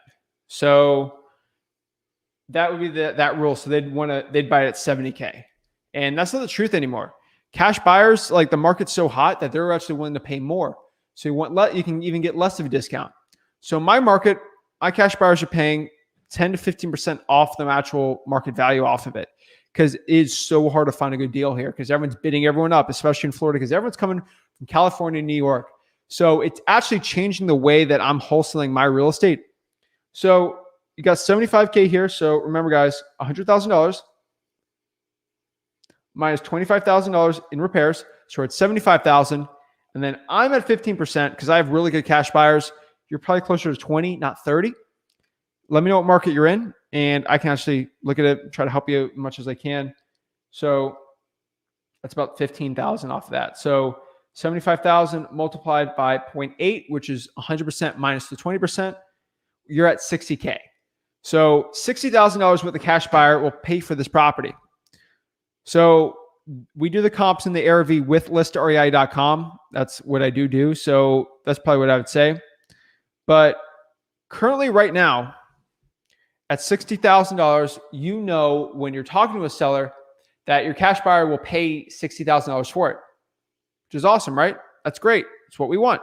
So that would be that rule. So they'd buy it at $70K. And that's not the truth anymore. Cash buyers, the market's so hot that they're actually willing to pay more. So you can even get less of a discount. So my market, my cash buyers are paying 10 to 15% off the actual market value off of it, because it is so hard to find a good deal here because everyone's bidding everyone up, especially in Florida, because everyone's coming from California and New York. So it's actually changing the way that I'm wholesaling my real estate. So you got $75K here. So remember, guys, $100,000 minus $25,000 in repairs. So we're at $75,000. And then I'm at 15% because I have really good cash buyers. You're probably closer to 20, not 30. Let me know what market you're in, and I can actually look at it, try to help you as much as I can. So that's about 15,000 off of that. So 75,000 multiplied by 0.8, which is 100% minus the 20%, you're at 60K. So $60,000 with the cash buyer will pay for this property. So we do the comps in the ARV with listrei.com. That's what I do. So that's probably what I would say. But currently right now at $60,000, you know, when you're talking to a seller that your cash buyer will pay $60,000 for it, which is awesome, right? That's great. It's what we want.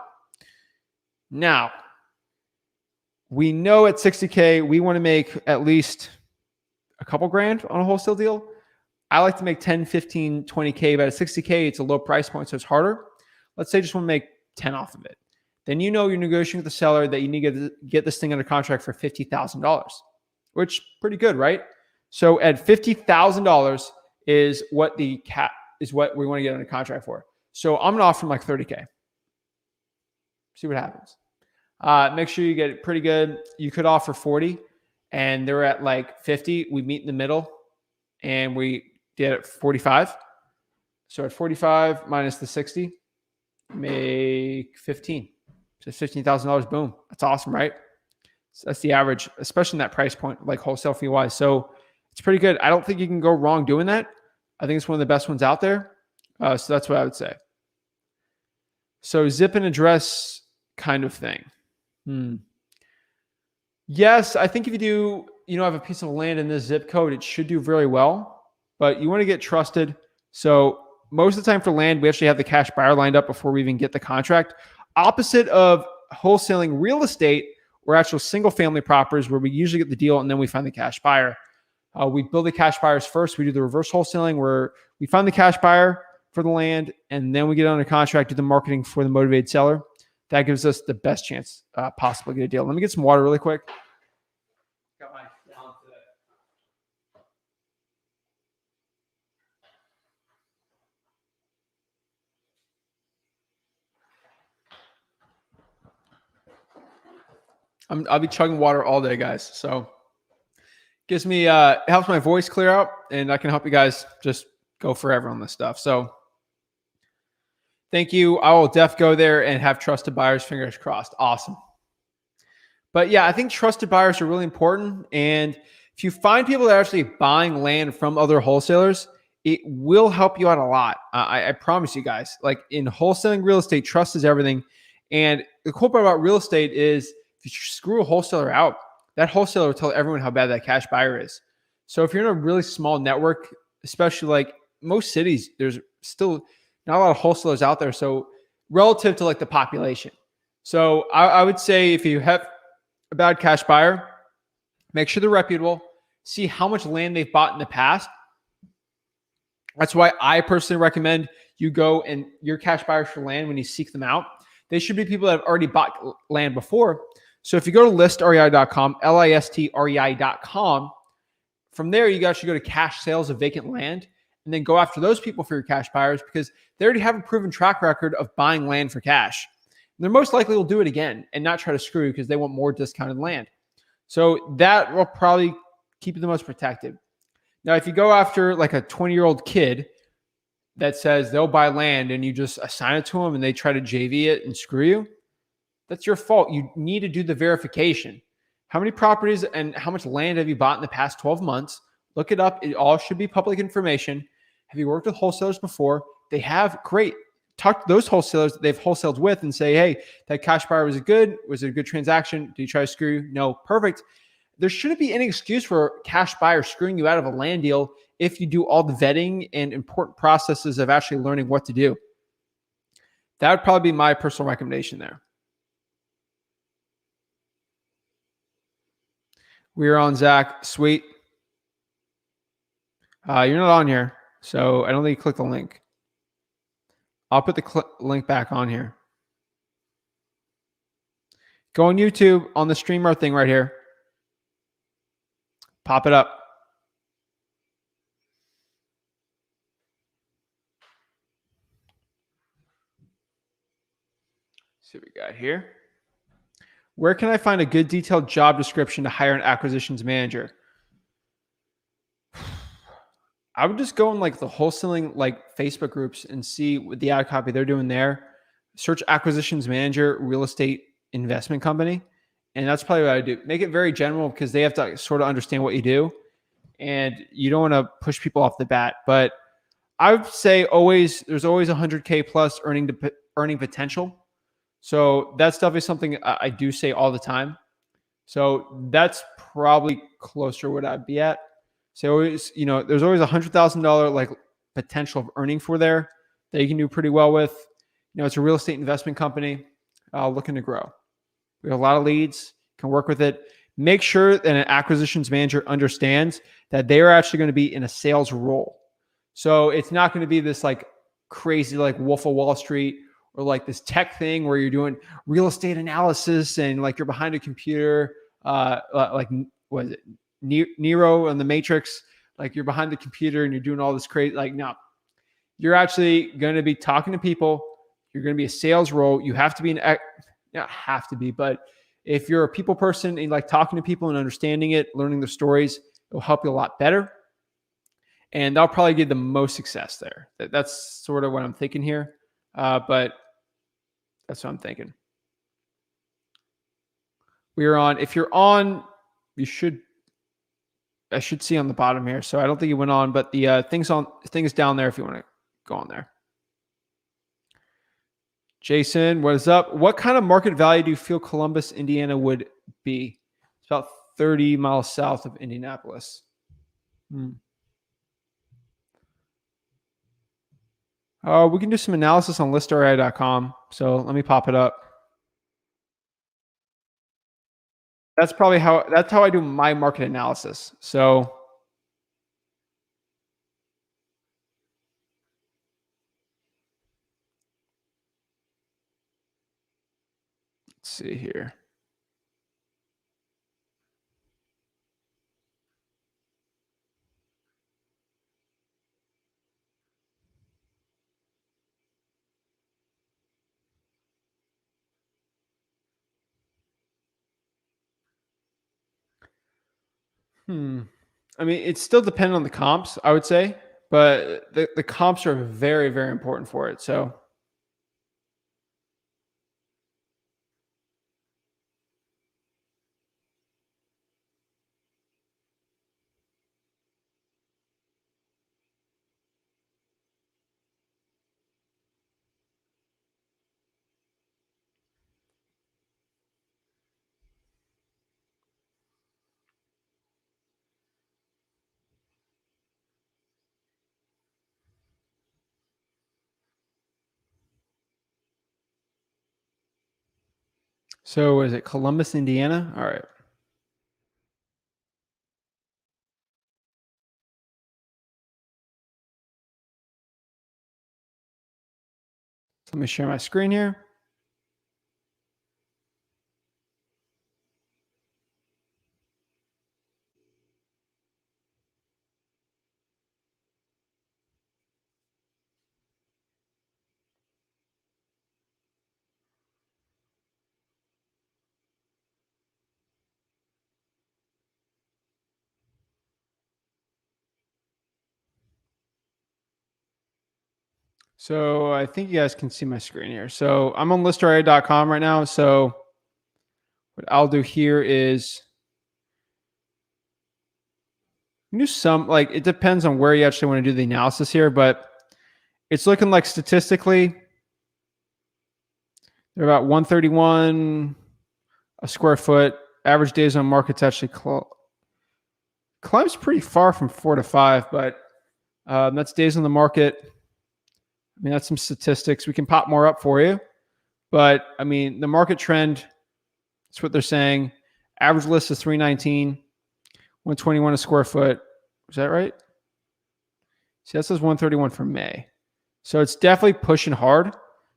Now, we know at 60K, we want to make at least a couple grand on a wholesale deal. I like to make 10, 15, 20K, but at 60K, it's a low price point, so it's harder. Let's say you just want to make 10 off of it. Then you know you're negotiating with the seller that you need to get this thing under contract for $50,000, which is pretty good, right? So at $50,000 is what we want to get under contract for. So I'm going to offer them like 30K. See what happens. Make sure you get it pretty good. You could offer 40 and they're at like 50. We meet in the middle and we get it 45. So at 45 minus the 60, make 15. So $15,000. Boom. That's awesome, right? So that's the average, especially in that price point, like wholesale fee wise. So it's pretty good. I don't think you can go wrong doing that. I think it's one of the best ones out there. So that's what I would say. So zip and address kind of thing. Yes, I think if you do, have a piece of land in this zip code, it should do very well, but you want to get trusted. So most of the time for land, we actually have the cash buyer lined up before we even get the contract. Opposite of wholesaling real estate or actual single family properties where we usually get the deal and then we find the cash buyer. We build the cash buyers first. We do the reverse wholesaling where we find the cash buyer for the land and then we get under contract, do the marketing for the motivated seller. That gives us the best chance possible to get a deal. Let me get some water really quick. Got my gallon today. I'll be chugging water all day, guys. So gives me it helps my voice clear out, and I can help you guys just go forever on this stuff. So thank you. I will go there and have trusted buyers. Fingers crossed. Awesome. But yeah, I think trusted buyers are really important. And if you find people that are actually buying land from other wholesalers, it will help you out a lot. I promise you guys. Like in wholesaling real estate, trust is everything. And the cool part about real estate is if you screw a wholesaler out, that wholesaler will tell everyone how bad that cash buyer is. So if you're in a really small network, especially like most cities, there's still not a lot of wholesalers out there. So relative to like the population. So I would say if you have a bad cash buyer, make sure they're reputable, see how much land they've bought in the past. That's why I personally recommend you go and your cash buyers for land when you seek them out. They should be people that have already bought land before. So if you go to listrei.com, listrei.com, from there, you guys should go to cash sales of vacant land and then go after those people for your cash buyers because they already have a proven track record of buying land for cash. And they're most likely will do it again and not try to screw you because they want more discounted land. So that will probably keep you the most protected. Now, if you go after like a 20-year-old kid that says they'll buy land and you just assign it to them and they try to JV it and screw you, that's your fault. You need to do the verification. How many properties and how much land have you bought in the past 12 months? Look it up. It all should be public information. Have you worked with wholesalers before? They have. Great. Talk to those wholesalers that they've wholesaled with and say, hey, that cash buyer was it a good transaction? Did you try to screw you? No. Perfect. There shouldn't be any excuse for a cash buyer screwing you out of a land deal if you do all the vetting and important processes of actually learning what to do. That would probably be my personal recommendation there. We're on, Zach. Sweet. You're not on here, so I don't think you clicked the link. I'll put the link back on here. Go on YouTube on the streamer thing right here. Pop it up. See what we got here. Where can I find a good detailed job description to hire an acquisitions manager? I would just go in like the wholesaling like Facebook groups and see what the ad copy they're doing there. Search acquisitions manager, real estate investment company. And that's probably what I do. Make it very general because they have to sort of understand what you do. And you don't want to push people off the bat. But I would say there's always 100K plus earning potential. So that stuff is something I do say all the time. So that's probably closer what I'd be at. So always, there's always $100,000 like potential of earning for there that you can do pretty well with. It's a real estate investment company looking to grow. We have a lot of leads, can work with it. Make sure that an acquisitions manager understands that they are actually going to be in a sales role. So it's not going to be this like crazy like Wolf of Wall Street or like this tech thing where you're doing real estate analysis and like you're behind a computer, like what is it, Nero and the Matrix, like you're behind the computer and you're doing all this crazy, like no, you're actually going to be talking to people. You're going to be a sales role. You have to be not have to be, but if you're a people person and you like talking to people and understanding it, learning their stories, it'll help you a lot better. and that'll probably get the most success there. That's sort of what I'm thinking here, but that's what I'm thinking. We are on. If you're on, you should. I should see on the bottom here. So I don't think you went on, but the things down there if you want to go on there. Jason, what is up? What kind of market value do you feel Columbus, Indiana would be? It's about 30 miles south of Indianapolis. We can do some analysis on listarea.com. So let me pop it up. That's how I do my market analysis. So let's see here. I mean, it's still dependent on the comps, I would say, but the comps are very, very important for it. So is it Columbus, Indiana? All right. Let me share my screen here. So I think you guys can see my screen here. So I'm on listarea.com right now. So what I'll do here is do some, like, it depends on where you actually want to do the analysis here, but it's looking like statistically they're about 131 a square foot. Average days on market's actually climbs pretty far from 4 to 5, but that's days on the market. I mean, that's some statistics. We can pop more up for you. But, I mean, the market trend, that's what they're saying. Average list is 319, 121 a square foot. Is that right? See, that says 131 for May. So it's definitely pushing hard.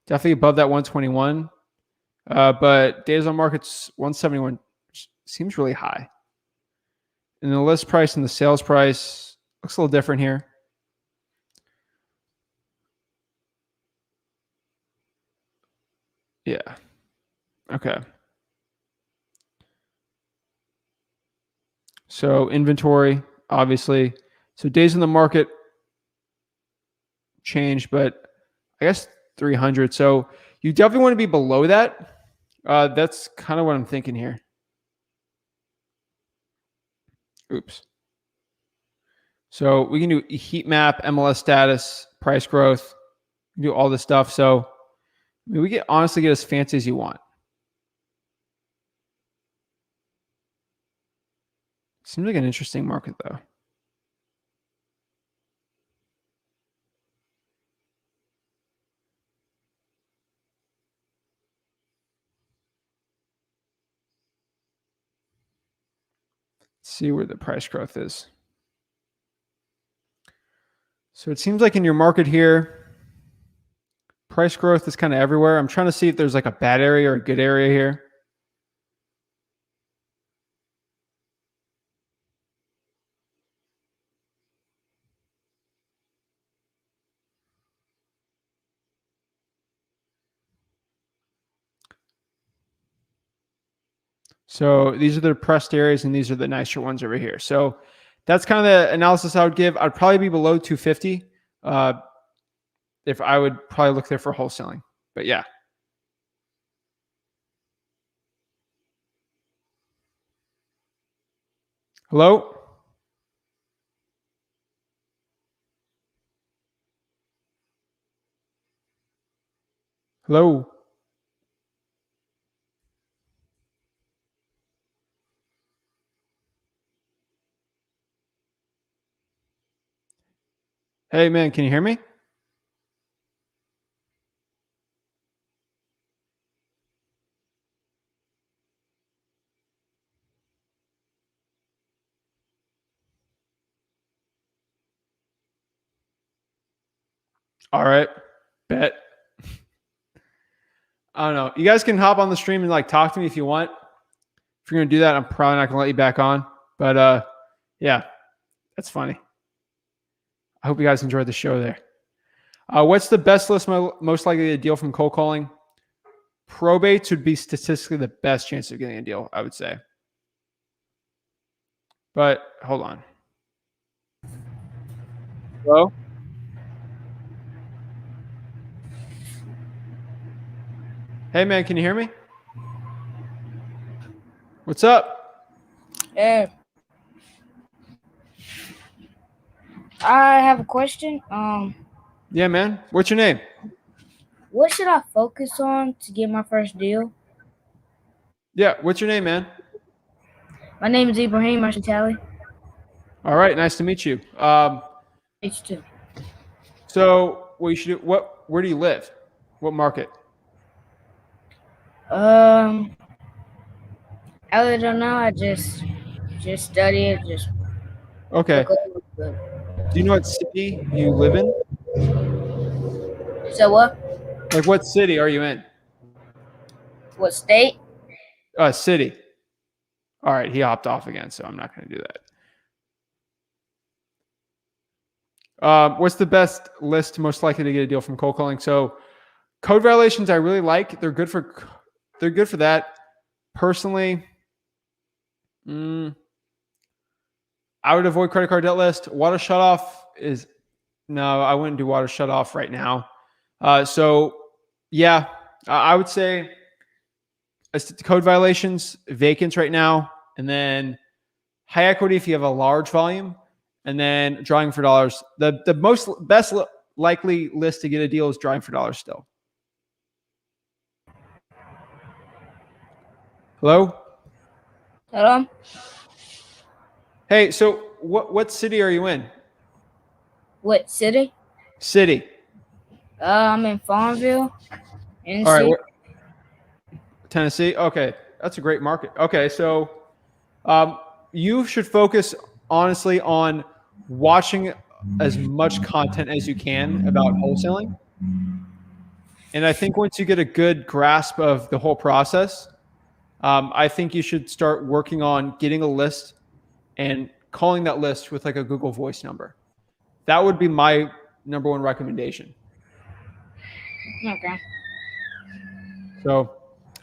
Definitely above that 121. But days on market's 171. Seems really high. And the list price and the sales price looks a little different here. Yeah. Okay. So inventory, obviously. So days in the market changed, but I guess 300. So you definitely want to be below that. That's kind of what I'm thinking here. Oops. So we can do heat map, MLS status, price growth, do all this stuff. So I mean, we can honestly get as fancy as you want. Seems like an interesting market, though. Let's see where the price growth is. So it seems like in your market here, price growth is kind of everywhere. I'm trying to see if there's like a bad area or a good area here. So these are the depressed areas and these are the nicer ones over here. So that's kind of the analysis I would give. I'd probably be below 250 if I would probably look there for wholesaling. But yeah. Hello? Hello? Hey, man, can you hear me? All right. Bet. I don't know. You guys can hop on the stream and like talk to me if you want. If you're going to do that, I'm probably not going to let you back on. But yeah, that's funny. I hope you guys enjoyed the show there. What's the best list most likely to deal from cold calling? Probates would be statistically the best chance of getting a deal, I would say. But hold on. Hello? Hey, man, can you hear me? What's up? I have a question. Yeah, man. What's your name? What should I focus on to get my first deal? Yeah, what's your name, man? My name is Ibrahim Ashitali. All right, nice to meet you. H2. So what you should do? Where do you live? What market? I really don't know. I just study it. Just Okay. look. Do you know what city you live in? So what? Like what city are you in? What state? City. All right, he hopped off again, so I'm not going to do that. What's the best list most likely to get a deal from cold calling? So code violations I really like. They're good for that. Personally, I would avoid credit card debt list. Water shutoff no, I wouldn't do water shutoff right now. So yeah, I would say code violations, vacants right now, and then high equity if you have a large volume, and then drawing for dollars. The best likely list to get a deal is drawing for dollars still. Hello? Hello? Hey, so what city are you in? What city? City. I'm in Farmville, NC. All right. Tennessee. Okay, that's a great market. Okay, so you should focus honestly on watching as much content as you can about wholesaling. And I think once you get a good grasp of the whole process, I think you should start working on getting a list and calling that list with like a Google Voice number. That would be my number one recommendation. Okay. So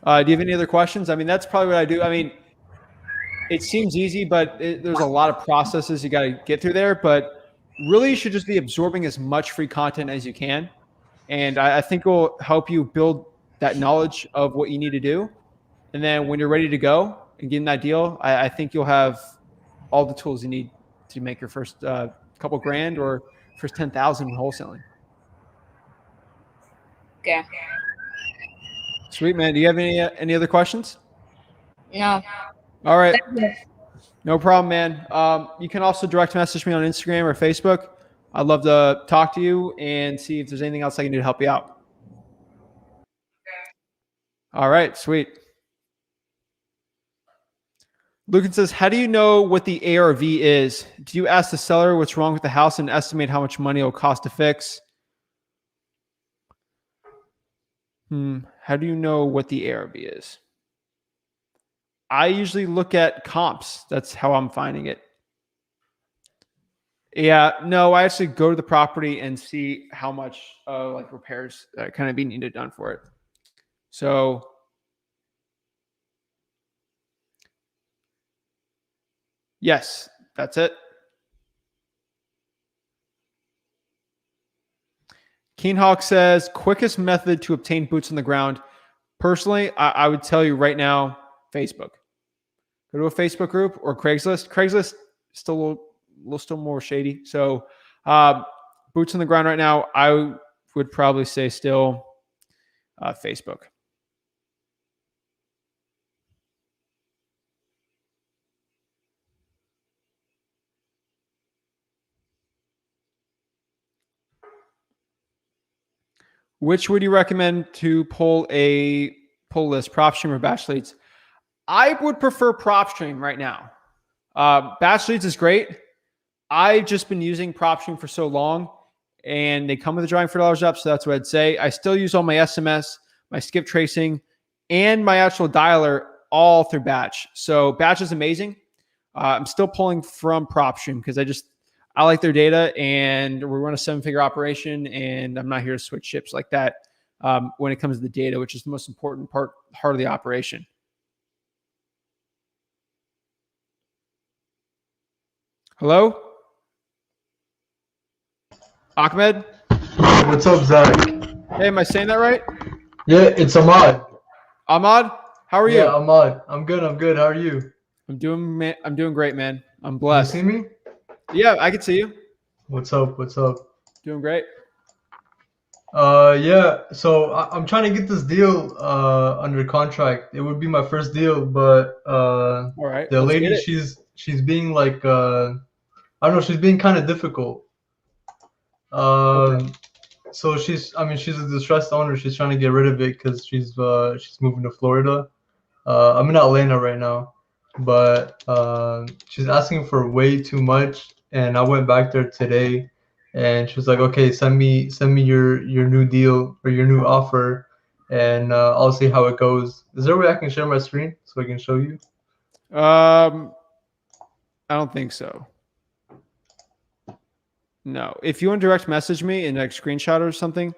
do you have any other questions? I mean, that's probably what I do. I mean, it seems easy, but there's a lot of processes you got to get through there. But really, you should just be absorbing as much free content as you can. And I think it will help you build that knowledge of what you need to do. And then when you're ready to go and getting that deal, I think you'll have all the tools you need to make your first couple grand or first 10,000 in wholesaling. Okay. Sweet, man. Do you have any other questions? No. All right. No problem, man. You can also direct message me on Instagram or Facebook. I'd love to talk to you and see if there's anything else I can do to help you out. All right, sweet. Lucan says, how do you know what the ARV is? Do you ask the seller what's wrong with the house and estimate how much money it will cost to fix? How do you know what the ARV is? I usually look at comps. That's how I'm finding it. Yeah, no, I actually go to the property and see how much like repairs kind of be needed done for it. So yes, that's it. Keenhawk says, quickest method to obtain boots on the ground. Personally, I would tell you right now, Facebook. Go to a Facebook group or Craigslist. Craigslist still a little still more shady. So boots on the ground right now, I would probably say still Facebook. Which would you recommend to pull list, prop stream or batch leads? I would prefer prop stream right now. Batch leads is great. I've just been using prop stream for so long, and they come with a drawing for dollars up. So that's what I'd say. I still use all my SMS, my skip tracing, and my actual dialer all through batch. So batch is amazing. I'm still pulling from prop stream because I like their data, and we run a 7-figure operation, and I'm not here to switch ships like that when it comes to the data, which is the most important heart of the operation. Hello? Ahmed? What's up, Zach? Hey, am I saying that right? Yeah, it's Ahmad. Ahmad, how are you? Yeah, Ahmad. I'm good. How are you? I'm doing great, man. I'm blessed. You see me? Yeah, I can see you. What's up? Doing great. Yeah. So I'm trying to get this deal under contract. It would be my first deal, but All right. the lady, she's being like I don't know, she's being kind of difficult. Okay. So she's a distressed owner. She's trying to get rid of it because she's moving to Florida. I'm in Atlanta right now, but she's asking for way too much. And I went back there today, and she was like, "Okay, send me your new deal or your new offer, and I'll see how it goes." Is there a way I can share my screen so I can show you? I don't think so. No. If you want to direct message me in like screenshot or something.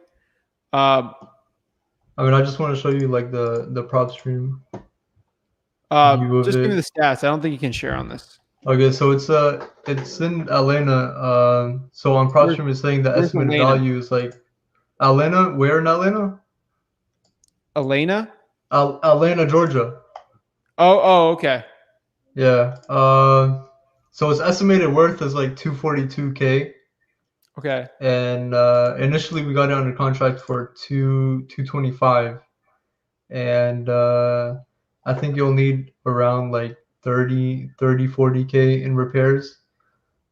I just want to show you like the prop stream view of Just give me it. the stats. I don't think you can share on this. Okay, so it's in Atlanta. So on prop stream it's saying the where's estimated Atlanta? value is like Atlanta. Where in Atlanta? Atlanta? Atlanta, Georgia. Oh, okay. Yeah. So its estimated worth is like 242K. Okay. And initially we got it under contract for 225, and I think you'll need around like 40K in repairs.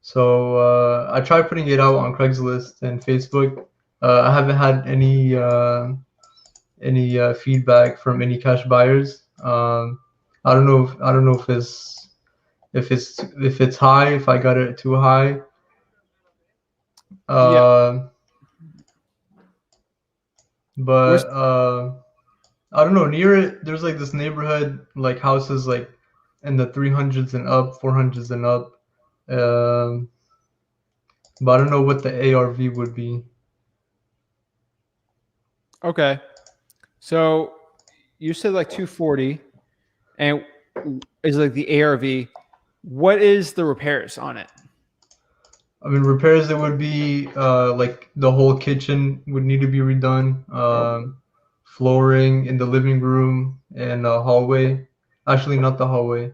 So I tried putting it out on Craigslist and Facebook. I haven't had any feedback from any cash buyers. I don't know if it's high, if I got it too high. Yeah. But I don't know, near it there's like this neighborhood, like houses like in the 300s and up, 400s and up. But I don't know what the ARV would be. Okay. So you said like 240, and is like the ARV. What is the repairs on it? I mean, repairs, it would be like the whole kitchen would need to be redone. Flooring in the living room and hallway. Actually, not the hallway.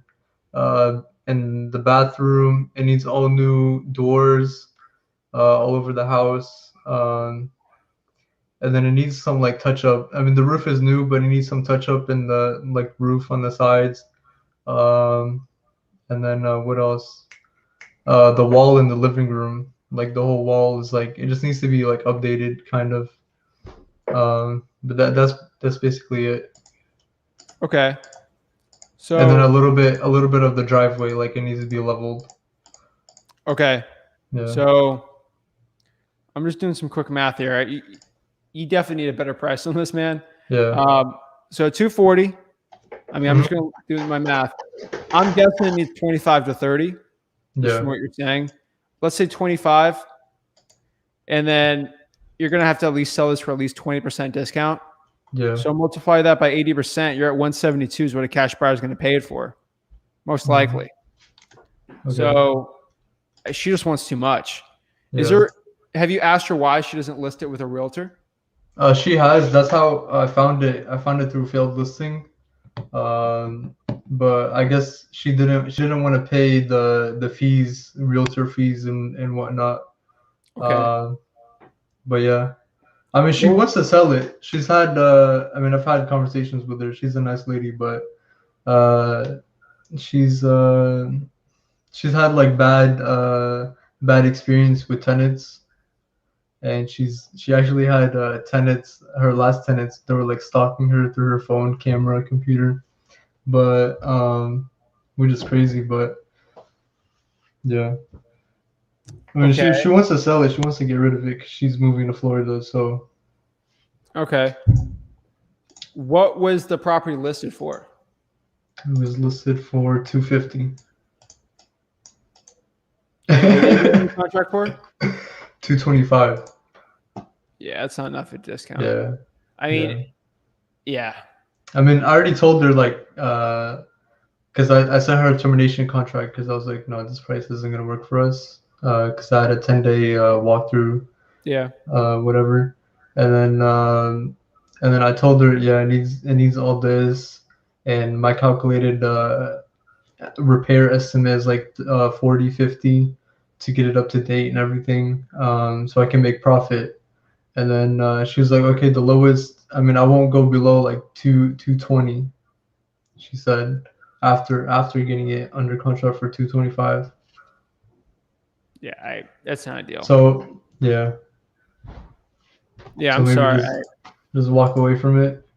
And the bathroom, it needs all new doors all over the house. And then it needs some like touch up. I mean, the roof is new, but it needs some touch up in the like roof on the sides. And then what else? The wall in the living room, like the whole wall is like, it just needs to be like updated, kind of. But that's basically it. Okay. So And then a little bit of the driveway, like it needs to be leveled. Okay. Yeah. So I'm just doing some quick math here. Right? You definitely need a better price on this, man. Yeah. So 240. I mean, I'm just going to do my math. I'm guessing it needs 25 to 30. Just from what you're saying. Let's say 25. And then you're going to have to at least sell this for at least 20% discount. Yeah. So multiply that by 80%. You're at 172 is what a cash buyer is going to pay it for. Most likely. Okay. So she just wants too much. Yeah. Is there have you asked her why she doesn't list it with a realtor? She has. That's how I found it. I found it through failed listing. But I guess she didn't want to pay the fees, realtor fees and whatnot. Okay. But yeah, I mean, she Well, wants to sell it. She's had, I mean, I've had conversations with her. She's a nice lady, but she's she's had like bad experience with tenants, and she actually had tenants. Her last tenants, they were like stalking her through her phone, camera, computer. But which is crazy. But yeah, I mean, okay. she wants to sell it. She wants to get rid of it 'cause she's moving to Florida. So Okay. What was the property listed for? it was listed for $250. And what did you get in the contract for? $225. Yeah, it's not enough of a discount. Yeah. I mean, yeah. I mean, I already told her like, because I sent her a termination contract because I was like, no, this price isn't gonna work for us. Because I had a 10-day walkthrough. Yeah. Whatever, and then I told her, yeah, it needs all this, and my calculated repair estimate is like 40, 50 to get it up to date and everything, so I can make profit. And then she was like, okay, the lowest, I mean, I won't go below like 220. She said after getting it under contract for 225. Yeah, that's not ideal. So yeah. Yeah, So I'm maybe sorry. just walk away from it.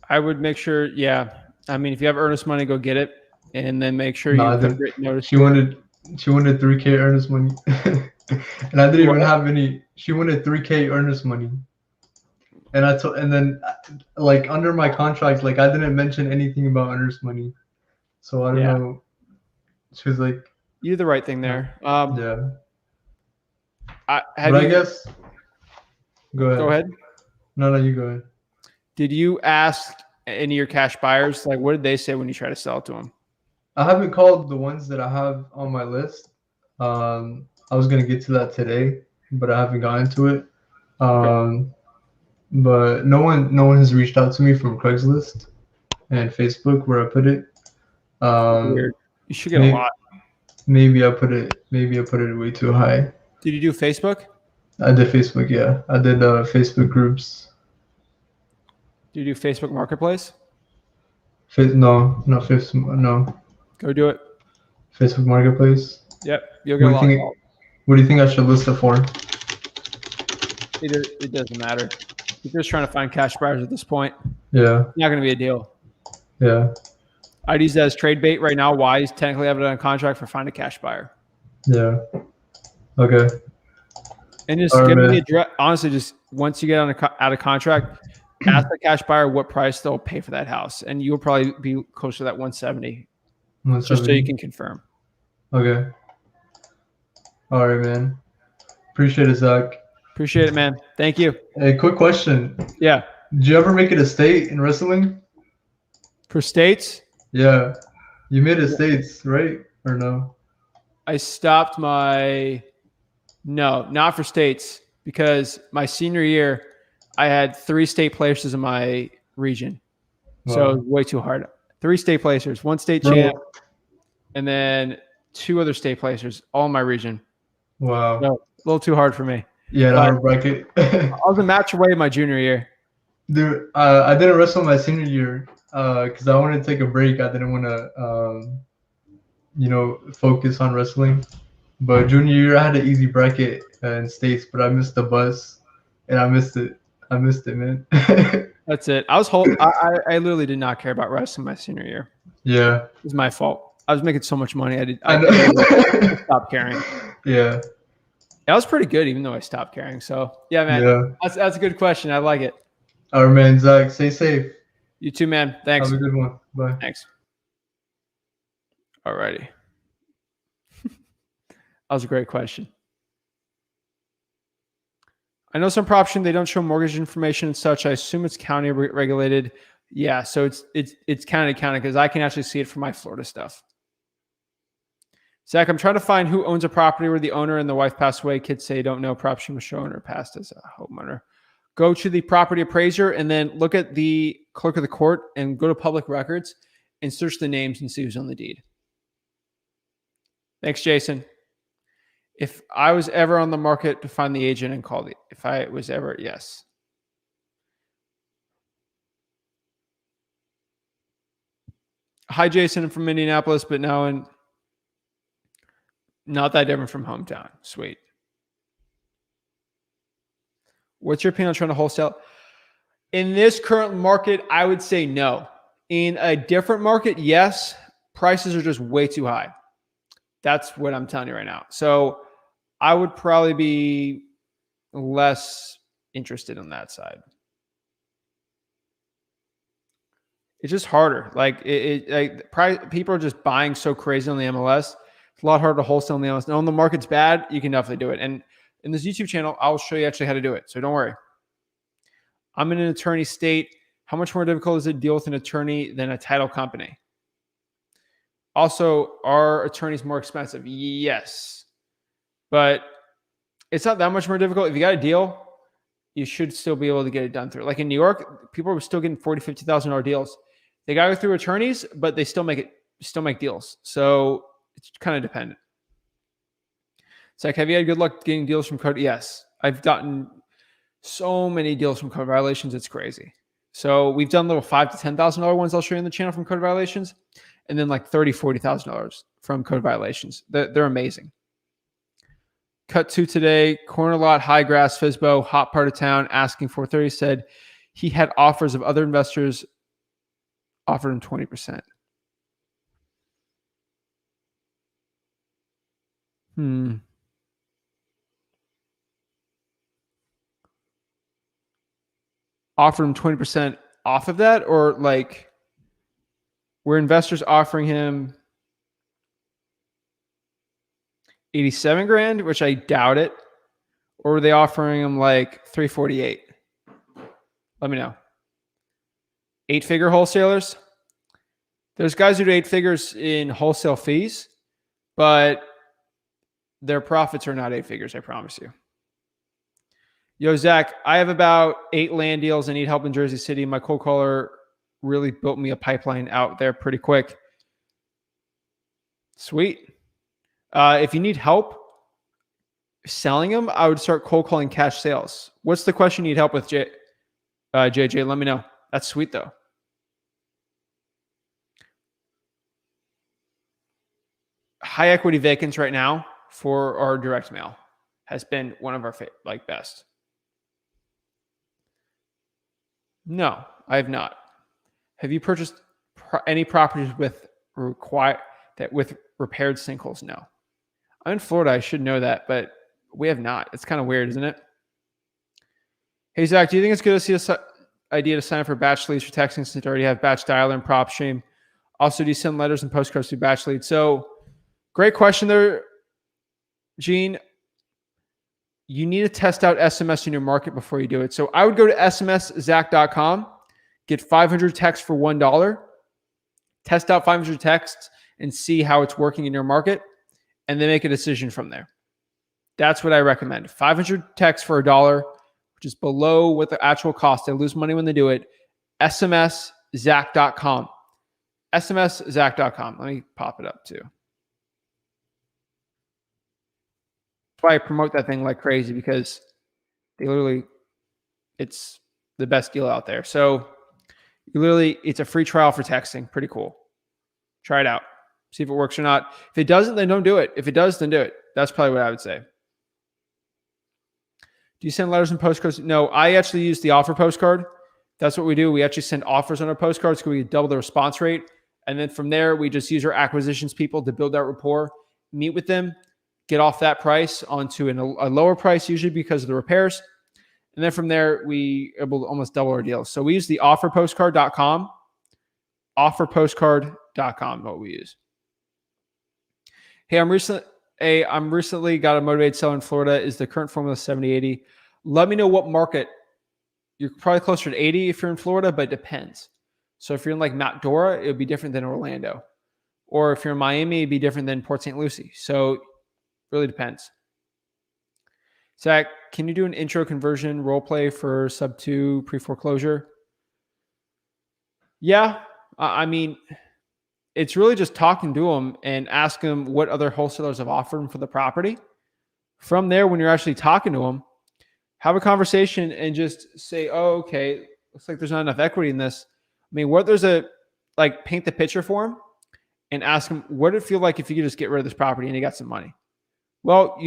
I would make sure. Yeah, I mean, if you have earnest money, go get it, and then make sure No, you I put a didn't. written notice. She wanted 3K earnest money, and I didn't even have any. She wanted 3K earnest money, and and then like under my contract, like I didn't mention anything about earnest money, so I don't know. She was like, you did the right thing there. yeah. I guess. Go ahead. Go ahead. No, you go ahead. Did you ask any of your cash buyers, like, what did they say when you try to sell it to them? I haven't called the ones that I have on my list. I was gonna get to that today, but I haven't gotten to it. But no one has reached out to me from Craigslist and Facebook where I put it. Weird. You should get a lot. Maybe I put it way too high. Did you do Facebook? I did Facebook, yeah. I did Facebook groups. Did you do Facebook Marketplace? No, not Facebook. No. Go do it. Facebook Marketplace. Yep, you'll get a lot. What do you think I should list it for? It doesn't matter. You're just trying to find cash buyers at this point. Yeah. It's not going to be a deal. Yeah. I'd use that as trade bait right now. Why is technically have it on contract for find a cash buyer? Yeah. Okay. And just give me the address. Honestly, just once you get out of contract, ask the cash buyer what price they'll pay for that house, and you'll probably be closer to that 170. Just so you can confirm. Okay. All right, man. Appreciate it, Zach. Appreciate it, man. Thank you. Hey, quick question. Yeah. Did you ever make it a state in wrestling? For states? Yeah. You made it states, right? Or no? I stopped no, not for states, because my senior year, I had 3 state placers in my region. Wow. So it was way too hard. 3 state placers, 1 state champ, and then 2 other state placers, all in my region. Wow. So, a little too hard for me. Yeah, that bracket. I was a match away my junior year. Dude, I didn't wrestle my senior year because I wanted to take a break. I didn't want to, focus on wrestling. But junior year, I had an easy bracket in states, but I missed the bus, and I missed it. Man. That's it. I literally did not care about wrestling my senior year. Yeah. It was my fault. I was making so much money. I stopped caring. Yeah. I was pretty good, even though I stopped caring. So, yeah, man. Yeah. That's a good question. I like it. All right, man. Zach, stay safe. You too, man. Thanks. Have a good one. Bye. Thanks. All righty. That was a great question. I know some properties, they don't show mortgage information and such. I assume it's county regulated. Yeah, so it's county because I can actually see it from my Florida stuff. Zach, I'm trying to find who owns a property where the owner and the wife passed away. Kids say don't know. Property must show owner passed as a homeowner. Go to the property appraiser and then look at the clerk of the court and go to public records and search the names and see who's on the deed. Thanks, Jason. If I was ever on the market to find the agent and call if I was ever, yes. Hi, Jason. I'm from Indianapolis, but now not that different from hometown. Sweet. What's your opinion on trying to wholesale? In this current market, I would say no. In a different market, yes. Prices are just way too high. That's what I'm telling you right now. So I would probably be less interested in that side. It's just harder. Like people are just buying so crazy on the MLS. It's a lot harder to wholesale on the MLS. Now, when the market's bad, you can definitely do it. And in this YouTube channel, I'll show you actually how to do it. So don't worry. I'm in an attorney state. How much more difficult is it to deal with an attorney than a title company? Also, are attorneys more expensive? Yes. But it's not that much more difficult. If you got a deal, you should still be able to get it done through. Like in New York, people are still getting $40,000, $50,000 deals. They got to go through attorneys, but they still make deals. So it's kind of dependent. It's like, have you had good luck getting deals from code? Yes. I've gotten so many deals from code violations. It's crazy. So we've done little $5,000 to $10,000 ones I'll show you in the channel from code violations. And then like $30,000, $40,000 from code violations. They're amazing. Cut to today, corner lot, high grass, Fizbo, hot part of town, asking for 30. Said he had offers of other investors offered him 20%. Offered him 20% off of that, or like were investors offering him 87 grand, which I doubt it, or were they offering him like 348? Let me know. 8-figure wholesalers. There's guys who do 8 figures in wholesale fees, but their profits are not 8 figures, I promise you. Yo, Zach, I have about 8 land deals. I need help in Jersey City. My cold caller really built me a pipeline out there pretty quick. Sweet. If you need help selling them, I would start cold calling cash sales. What's the question you need help with, JJ? Let me know. That's sweet, though. High equity vacants right now for our direct mail has been one of our best. No, I have not. Have you purchased any properties with repaired sinkholes? No. I'm in Florida. I should know that, but we have not. It's kind of weird, isn't it? Hey, Zach, do you think it's good to see this idea to sign up for batch leads for texting since you already have batch dialer and prop stream? Also, do you send letters and postcards to batch leads? So, great question there, Gene. You need to test out SMS in your market before you do it. So I would go to smszach.com, get 500 texts for $1, test out 500 texts and see how it's working in your market, and then make a decision from there. That's what I recommend. 500 texts for $1, which is below what the actual cost. They lose money when they do it. smszach.com. smszach.com. Let me pop it up too. Why I promote that thing like crazy, because it's the best deal out there. So it's a free trial for texting. Pretty cool. Try it out. See if it works or not. If it doesn't, then don't do it. If it does, then do it. That's probably what I would say. Do you send letters and postcards? No, I actually use the offer postcard. That's what we do. We actually send offers on our postcards because we double the response rate. And then from there, we just use our acquisitions people to build that rapport, meet with them, get off that price onto a lower price, usually because of the repairs. And then from there, we are able to almost double our deals. So we use the offerpostcard.com. Offerpostcard.com, what we use. Hey, I'm recently got a motivated seller in Florida. Is the current formula 70-80? Let me know what market. You're probably closer to 80 if you're in Florida, but it depends. So if you're in like Mount Dora, it would be different than Orlando. Or if you're in Miami, it'd be different than Port St. Lucie. So it really depends. Zach, can you do an intro conversion role play for sub 2 pre-foreclosure? Yeah. I mean, it's really just talking to them and ask them what other wholesalers have offered them for the property. From there, when you're actually talking to them, have a conversation and just say, oh, okay, looks like there's not enough equity in this. I mean, what there's a, like, paint the picture for them and ask them, what would it feel like if you could just get rid of this property and you got some money? Well,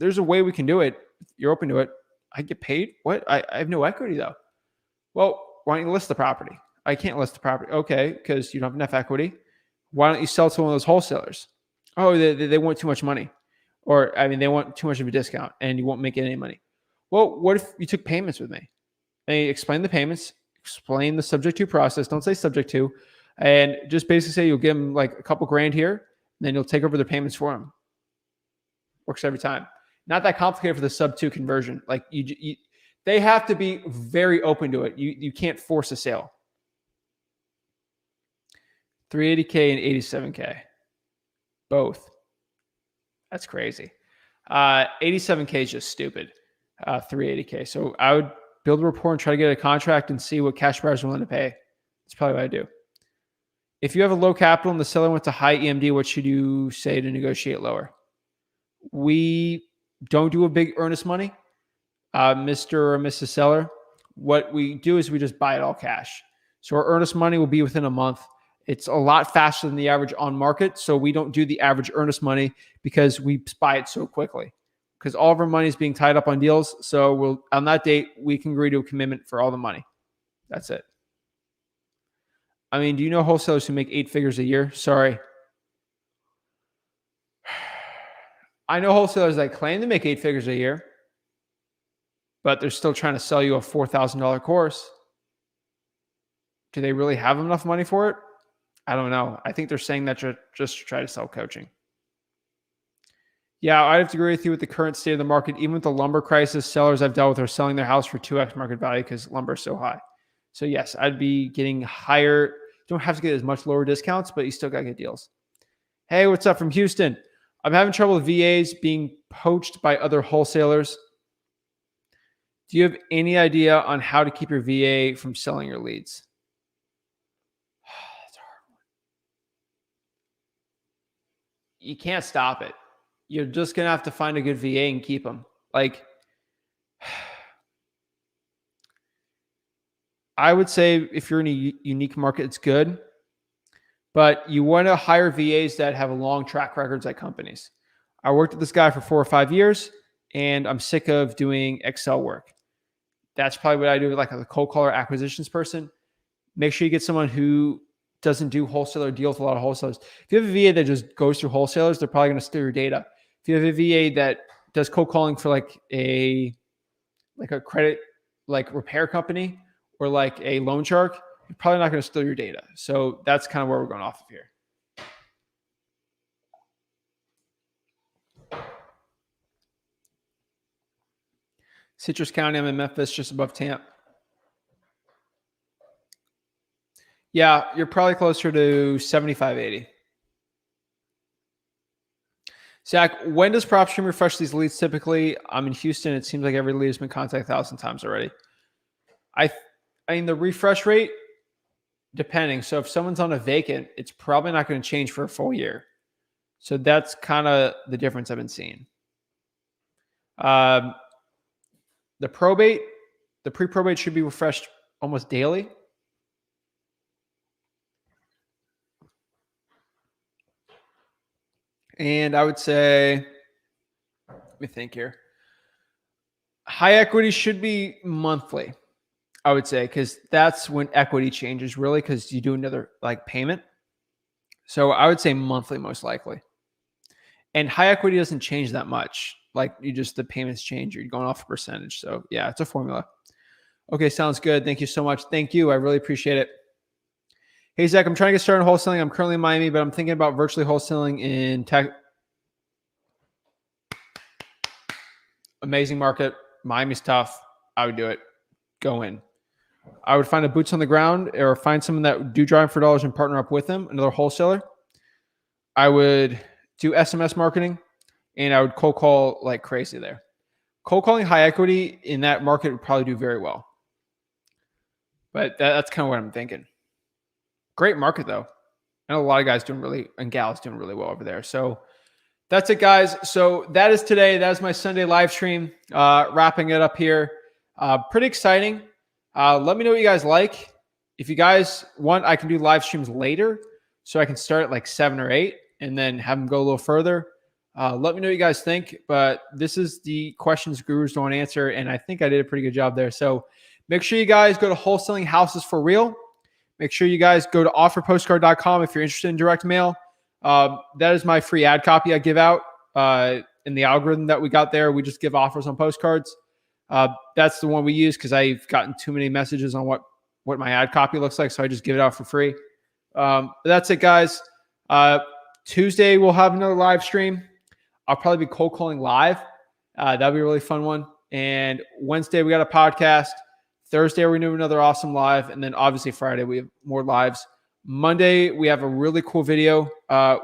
there's a way we can do it. You're open to it. I get paid? What? I have no equity though. Well, why don't you list the property? I can't list the property. Okay, because you don't have enough equity. Why don't you sell to one of those wholesalers? Oh, they want too much money. Or, I mean, they want too much of a discount and you won't make any money. Well, what if you took payments with me? And you explain the payments, explain the subject to process. Don't say subject to. And just basically say you'll give them like a couple grand here, and then you'll take over their payments for them. Works every time. Not that complicated for the sub 2 conversion. Like they have to be very open to it. You can't force a sale. 380K and 87K. Both. That's crazy. 87K is just stupid. 380K. So I would build a rapport and try to get a contract and see what cash buyers are willing to pay. That's probably what I do. If you have a low capital and the seller wants a high EMD, what should you say to negotiate lower? We don't do a big earnest money, Mr. or Mrs. Seller. What we do is we just buy it all cash. So our earnest money will be within a month. It's a lot faster than the average on market. So we don't do the average earnest money because we buy it so quickly. Because all of our money is being tied up on deals. So on that date, we can agree to a commitment for all the money. That's it. I mean, do you know wholesalers who make 8 figures a year? Sorry. I know wholesalers that claim to make 8 figures a year, but they're still trying to sell you a $4,000 course. Do they really have enough money for it? I don't know. I think they're saying that just to try to sell coaching. Yeah, I have to agree with you with the current state of the market. Even with the lumber crisis, sellers I've dealt with are selling their house for 2x market value because lumber is so high. So yes, I'd be getting higher. You don't have to get as much lower discounts, but you still got to get deals. Hey, what's up from Houston? I'm having trouble with VAs being poached by other wholesalers. Do you have any idea on how to keep your VA from selling your leads? That's a hard one. You can't stop it. You're just going to have to find a good VA and keep them. Like, I would say if you're in a unique market, it's good. But you want to hire VAs that have a long track records at companies. I worked with this guy for 4 or 5 years, and I'm sick of doing Excel work. That's probably what I do with like a cold caller acquisitions person. Make sure you get someone who doesn't do wholesaler deals with a lot of wholesalers. If you have a VA that just goes through wholesalers, they're probably going to steal your data. If you have a VA that does cold calling for like a credit like repair company or like a loan shark, you're probably not going to steal your data. So that's kind of where we're going off of here. Citrus County, I'm in Memphis, just above Tampa. Yeah, you're probably closer to 75, 80. Zach, when does PropStream refresh these leads typically? I'm in Houston. It seems like every lead has been contacted 1,000 times already. I mean, the refresh rate, depending. So if someone's on a vacant, it's probably not going to change for a full year. So that's kind of the difference I've been seeing. The pre-probate should be refreshed almost daily. And I would say, let me think here. High equity should be monthly, I would say, because that's when equity changes really, because you do another like payment. So I would say monthly most likely. And high equity doesn't change that much. Like the payments change. You're going off a percentage. So yeah, it's a formula. Okay, sounds good. Thank you so much. Thank you. I really appreciate it. Hey, Zach, I'm trying to get started in wholesaling. I'm currently in Miami, but I'm thinking about virtually wholesaling in tech. Amazing market. Miami's tough. I would do it. Go in. I would find a boots on the ground or find someone that would do driving for dollars and partner up with them, another wholesaler. I would do SMS marketing, and I would cold call like crazy there. Cold calling high equity in that market would probably do very well. But that's kind of what I'm thinking. Great market though. I know a lot of guys and gals doing really well over there. So that's it, guys. So that is today. That is my Sunday live stream. Wrapping it up here. Pretty exciting. Let me know what you guys like. If you guys want, I can do live streams later. So I can start at like 7 or 8 and then have them go a little further. Let me know what you guys think. But this is the questions gurus don't answer. And I think I did a pretty good job there. So make sure you guys go to Wholesaling Houses for Real. Make sure you guys go to offerpostcard.com if you're interested in direct mail. That is my free ad copy I give out in the algorithm that we got there. We just give offers on postcards. That's the one we use because I've gotten too many messages on what my ad copy looks like. So I just give it out for free. That's it, guys. Tuesday, we'll have another live stream. I'll probably be cold calling live. That'll be a really fun one. And Wednesday, we got a podcast. Thursday, we're going to do another awesome live. And then obviously Friday, we have more lives. Monday, we have a really cool video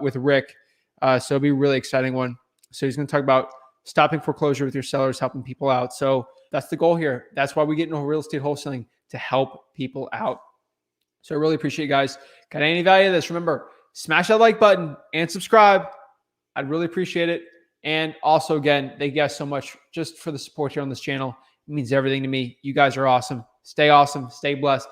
with Rick. So it'll be a really exciting one. So he's going to talk about stopping foreclosure with your sellers, helping people out. So that's the goal here. That's why we get into real estate wholesaling, to help people out. So I really appreciate you guys. Got any value of this? Remember, smash that like button and subscribe. I'd really appreciate it. And also, again, thank you guys so much just for the support here on this channel. It means everything to me. You guys are awesome. Stay blessed.